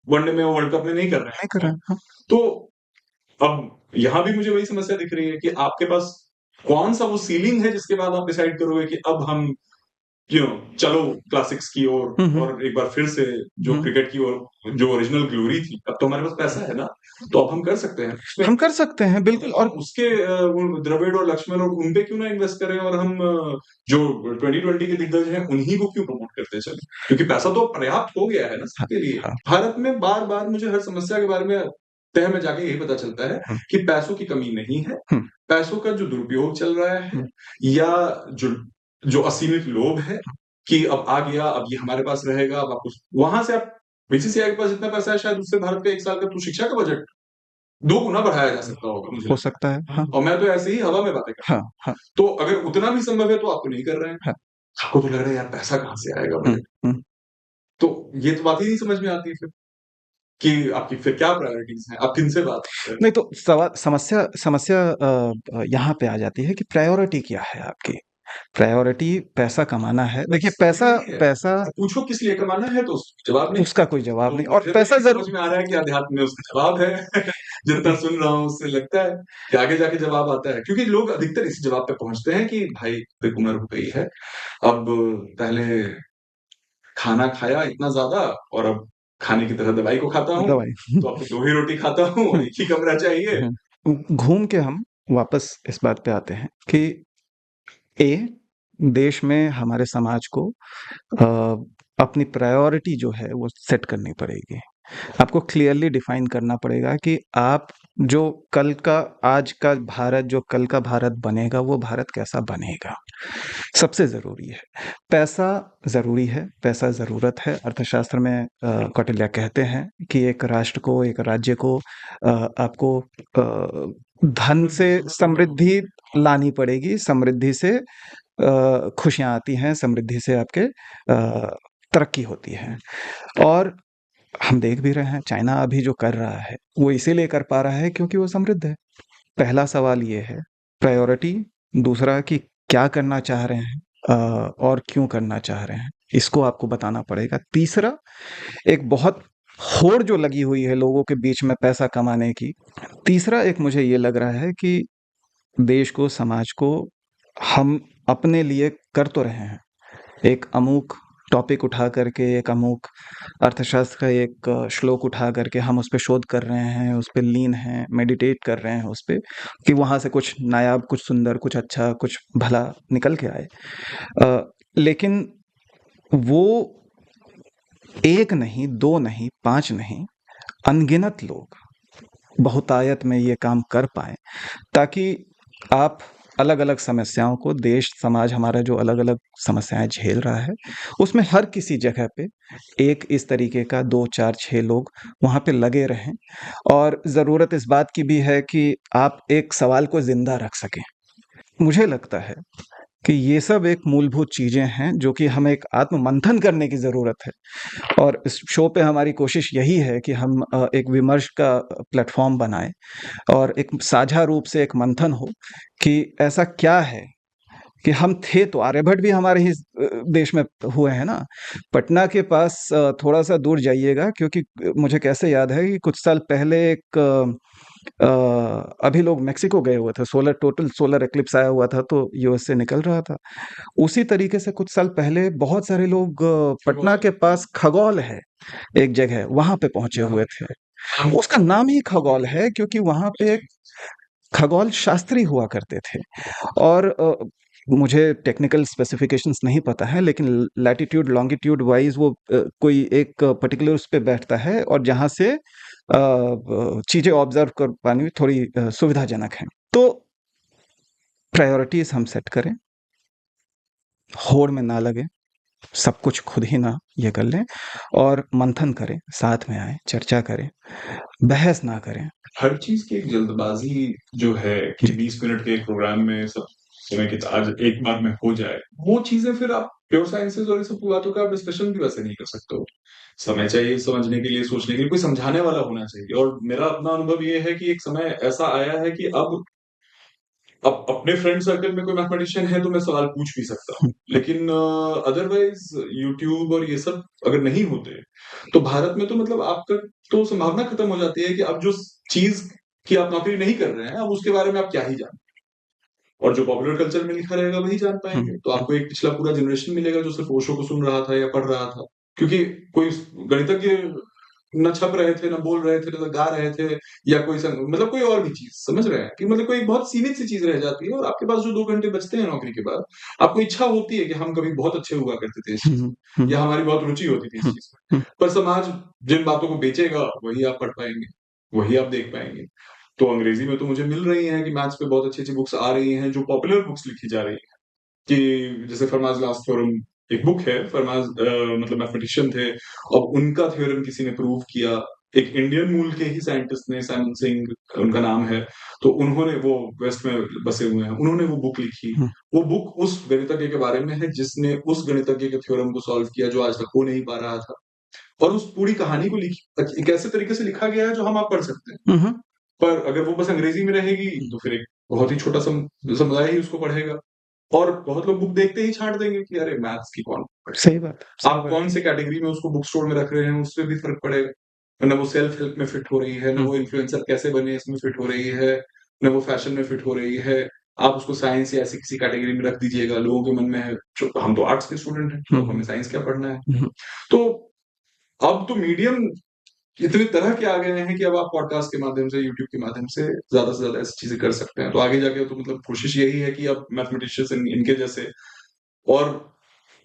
वनडे में, वर्ल्ड कप में नहीं कर रहे नहीं कर रहे हैं। हैं, हाँ, तो अब यहाँ भी मुझे वही समस्या दिख रही है कि आपके पास कौन सा वो सीलिंग है जिसके बाद आप डिसाइड करोगे कि अब हम चलो क्लासिक्स की ओर, हुँ, हुँ, और एक बार फिर से जो हुँ। क्रिकेट की ओर, जो ओरिजिनल ग्लोरी थी। अब तो हमारे पास पैसा है ना, तो अब हम कर सकते हैं उसमें। हम कर सकते हैं, बिल्कुल। और और उसके वो द्रविड़ और लक्ष्मण और उन पे क्यों ना इन्वेस्ट करें, और हम जो 2020 के दिग्गज हैं उन्हीं को क्यों प्रमोट करते चले, क्योंकि पैसा तो पर्याप्त हो गया है ना हाँ, सबके लिए। हाँ, भारत में बार बार मुझे हर समस्या के बारे में तह में जाके यही पता चलता है हुँ, कि पैसों की कमी नहीं है, हुँ, पैसों का जो दुरुपयोग चल रहा है, हुँ, या जो जो असीमित लोभ है कि अब आ गया, अब ये हमारे पास रहेगा, अब आपको वहां से आप बीसीसीआई के पास जितना पैसा है, शायद उससे भारत का 1 साल का तो शिक्षा का बजट 2 गुना बढ़ाया जा सकता होगा, मुझे हो लगता सकता है, है। हाँ, और मैं तो ऐसे ही हवा में बातें कर रहा हाँ, हूँ। हाँ, तो अगर उतना भी संभव है तो आप तो नहीं कर रहे हैं। हाँ, आपको तो लग रहा है यार पैसा कहाँ से आएगा हुँ, बजट। हुँ। तो ये तो बात ही नहीं समझ में आती फिर, कि आपकी फिर क्या प्रायोरिटीज हैं, आप किनसे बात कर रहे हैं। नहीं तो समस्या समस्या यहाँ पे आ जाती है कि प्रायोरिटी क्या है आपकी? प्रायोरिटी पैसा कमाना है। देखिए, बस पैसा यही है। पैसा आप पूछो किस लिए कमाना है तो उसका जवाब नहीं। उसका कोई जवाब तो नहीं, और मुझे तो पैसा यही समझ ज़रूर में आ रहा है कि अध्यात्म में उसका जवाब है। जितना सुन रहा हूँ उससे लगता है कि आगे जाके जवाब आता है, क्योंकि लोग अधिकतर इसी जवाब पे पहुंचते हैं कि भाई अब उम्र हो गई है, अब पहले खाना खाया इतना ज्यादा, और अब खाने की तरह दवाई को खाता हूँ, दवाई। तो अब तो 2 ही रोटी खाता हूँ और हुँ, एक ही कमरा चाहिए। घूम के हम वापस इस बात पे आते हैं कि देश में हमारे समाज को अपनी प्रायोरिटी जो है वो सेट करनी पड़ेगी। आपको क्लियरली डिफाइन करना पड़ेगा कि आप जो कल का आज का भारत, जो कल का भारत बनेगा, वो भारत कैसा बनेगा, सबसे ज़रूरी है। पैसा ज़रूरी है, पैसा ज़रूरत है। अर्थशास्त्र में कौटिल्य कहते हैं कि एक राष्ट्र को, एक राज्य को आपको धन से समृद्धि लानी पड़ेगी, समृद्धि से खुशियाँ आती हैं, समृद्धि से आपके तरक्की होती है। और हम देख भी रहे हैं, चाइना अभी जो कर रहा है, वो इसीलिए कर पा रहा है क्योंकि वो समृद्ध है। पहला सवाल ये है प्रायोरिटी, दूसरा कि क्या करना चाह रहे हैं और क्यों करना चाह रहे हैं, इसको आपको बताना पड़ेगा। तीसरा, एक बहुत होड़ जो लगी हुई है लोगों के बीच में पैसा कमाने की। तीसरा एक मुझे ये लग रहा है कि देश को, समाज को हम अपने लिए कर तो रहे हैं। एक अमूक टॉपिक उठा करके, एक अमूक अर्थशास्त्र का एक श्लोक उठा करके हम उस पे शोध कर रहे हैं, उस पे लीन हैं, मेडिटेट कर रहे हैं उस पे, कि वहाँ से कुछ नायाब, कुछ सुंदर, कुछ अच्छा, कुछ भला निकल के आए। लेकिन वो एक नहीं, दो नहीं, 5 नहीं, अनगिनत लोग बहुतायत में ये काम कर पाएँ, ताकि आप अलग-अलग समस्याओं को, देश, समाज हमारा जो अलग-अलग समस्याएँ झेल रहा है, उसमें हर किसी जगह पे एक इस तरीके का 2, 4, 6 लोग वहाँ पे लगे रहें। और ज़रूरत इस बात की भी है कि आप एक सवाल को ज़िंदा रख सकें। मुझे लगता है कि ये सब एक मूलभूत चीज़ें हैं जो कि हमें एक आत्म-मंथन करने की ज़रूरत है। और इस शो पे हमारी कोशिश यही है कि हम एक विमर्श का प्लेटफ़ॉर्म बनाएँ और एक साझा रूप से एक मंथन हो कि ऐसा क्या है कि हम थे तो आर्यभट्ट भी हमारे ही देश में हुए हैं ना। पटना के पास थोड़ा-सा दूर जाइएगा, क्योंकि मुझे कैसे याद है कि कुछ साल पहले एक अभी लोग मेक्सिको गए हुए थे, टोटल सोलर एक्लिप्स आया हुआ था तो यूएस से निकल रहा था। उसी तरीके से कुछ साल पहले बहुत सारे लोग पटना के पास खगौल है एक जगह, वहाँ पे पहुँचे हुए थे। उसका नाम ही खगौल है क्योंकि वहाँ पे एक खगोल शास्त्री हुआ करते थे। और मुझे टेक्निकल स्पेसिफिकेशंस नहीं पता है, लेकिन लैटिट्यूड लॉन्गिट्यूड वाइज वो कोई एक पर्टिकुलर उस पे बैठता है और जहाँ से चीज़ें ऑब्जर्व कर पानी में थोड़ी सुविधाजनक है। तो प्रायोरिटीज हम सेट करें, होड़ में ना लगे, सब कुछ खुद ही ना ये कर लें, और मंथन करें, साथ में आए, चर्चा करें, बहस ना करें। हर चीज की एक जल्दबाजी जो है कि जी। 20 मिनट के एक प्रोग्राम में सब समय की आज एक बार में हो जाए, वो चीजें फिर आप प्योर साइंसेस और ये सब बातों का आप डिस्कशन भी वैसे नहीं कर सकते हो। समय चाहिए समझने के लिए, सोचने के लिए, कोई समझाने वाला होना चाहिए। और मेरा अपना अनुभव ये है कि एक समय ऐसा आया है कि अब अपने फ्रेंड सर्कल में कोई मैथमेटिशियन है तो मैं सवाल पूछ भी सकता हूँ, लेकिन अदरवाइज यूट्यूब और ये सब अगर नहीं होते तो भारत में तो मतलब आपका तो संभावना खत्म हो जाती है कि अब जो चीज की आप नौकरी नहीं कर रहे हैं, अब उसके बारे में आप क्या ही जान, और जो पॉपुलर कल्चर में लिखा रहेगा वही जान पाएंगे। तो आपको एक पिछला पूरा जनरेशन मिलेगा जो सिर्फ ओशो को सुन रहा था या पढ़ रहा था, क्योंकि कोई गणितज्ञ न छप रहे थे, न बोल रहे थे, न गा रहे थे, या कोई मतलब कोई और भी चीज, समझ रहे हैं कि मतलब कोई बहुत सीमित सी चीज रह जाती है। और आपके पास जो 2 घंटे बचते हैं नौकरी के बाद, आपको इच्छा होती है कि हम कभी बहुत अच्छे हुआ करते थे इस चीज में, या हमारी बहुत रुचि होती थी इस चीज में, पर समाज जिन बातों को बेचेगा वही आप पढ़ पाएंगे, वही आप देख पाएंगे। तो अंग्रेजी में तो मुझे मिल रही है कि मैथ्स पे बहुत अच्छी अच्छी बुक्स आ रही हैं, जो पॉपुलर बुक्स लिखी जा रही है, कि जैसे फरमाज लास्ट थ्योरम एक बुक है, फरमाज मतलब मैथमेटिशियन थे, अब उनका थ्योरम किसी ने प्रूव किया, एक इंडियन मूल के ही साइंटिस्ट ने, साइमन सिंह उनका नाम है, तो उन्होंने, वो वेस्ट में बसे हुए हैं, उन्होंने वो बुक लिखी। वो बुक उस गणितज्ञ के बारे में है जिसने उस गणितज्ञ के थ्योरम को सॉल्व किया जो आज तक हो नहीं पा रहा था, और उस पूरी कहानी को लिखी एक ऐसे तरीके से लिखा गया है जो हम आप पढ़ सकते हैं। पर अगर वो बस अंग्रेजी में रहेगी तो फिर एक बहुत ही छोटा समुदाय ही उसको पढ़ेगा, और बहुत लोग बुक देखते ही छांट देंगे कि अरे मैथ्स की कौन पढ़ेगा। सही बात, आप कौन से कैटेगरी में उसको बुक स्टोर में रख रहे हैं, उससे भी फर्क पड़ेगा। न वो सेल्फ हेल्प में फिट हो रही है, न वो इन्फ्लुएंसर कैसे बने इसमें फिट हो रही है, न वो फैशन में फिट हो रही है। आप उसको साइंस या ऐसी किसी कैटेगरी में रख दीजिएगा, लोगों के मन में है हम तो आर्ट्स के स्टूडेंट हैं, तो हमें साइंस क्या पढ़ना है। तो अब तो मीडियम इतने तरह के आ गए हैं कि अब आप पॉडकास्ट के माध्यम से, यूट्यूब के माध्यम से ज्यादा ऐसी चीजें कर सकते हैं। तो आगे जाके तो मतलब कोशिश यही है कि अब मैथमेटिशियंस इनके जैसे और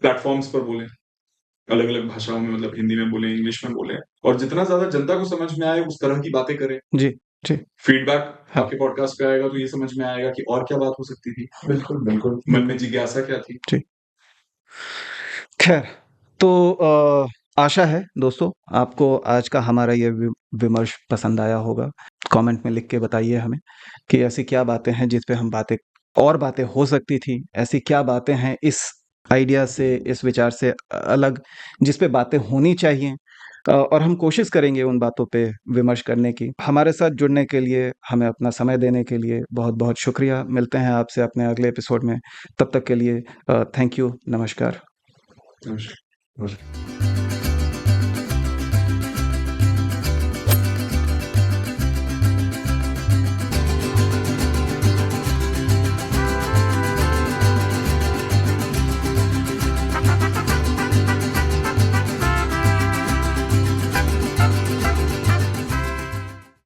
प्लेटफॉर्म्स पर बोलें, अलग अलग भाषाओं में, मतलब हिंदी में बोलें, इंग्लिश में बोलें, और जितना ज्यादा जनता को समझ में आए उस तरह की बातें करें। जी। जी। फीडबैक हाँ। आपके पॉडकास्ट पे आएगा तो ये समझ में आएगा कि और क्या बात हो सकती थी। बिल्कुल, बिल्कुल। मन में जिज्ञासा क्या थी। जी। खैर, तो आशा है दोस्तों आपको आज का हमारा ये विमर्श पसंद आया होगा। कमेंट में लिख के बताइए हमें कि ऐसी क्या बातें हैं जिस पे हम बातें हो सकती थी, ऐसी क्या बातें हैं इस आइडिया से, इस विचार से अलग जिस पे बातें होनी चाहिए, और हम कोशिश करेंगे उन बातों पे विमर्श करने की। हमारे साथ जुड़ने के लिए, हमें अपना समय देने के लिए बहुत-बहुत शुक्रिया। मिलते हैं आपसे अपने अगले एपिसोड में। तब तक के लिए थैंक यू, नमस्कार। नमस्कार।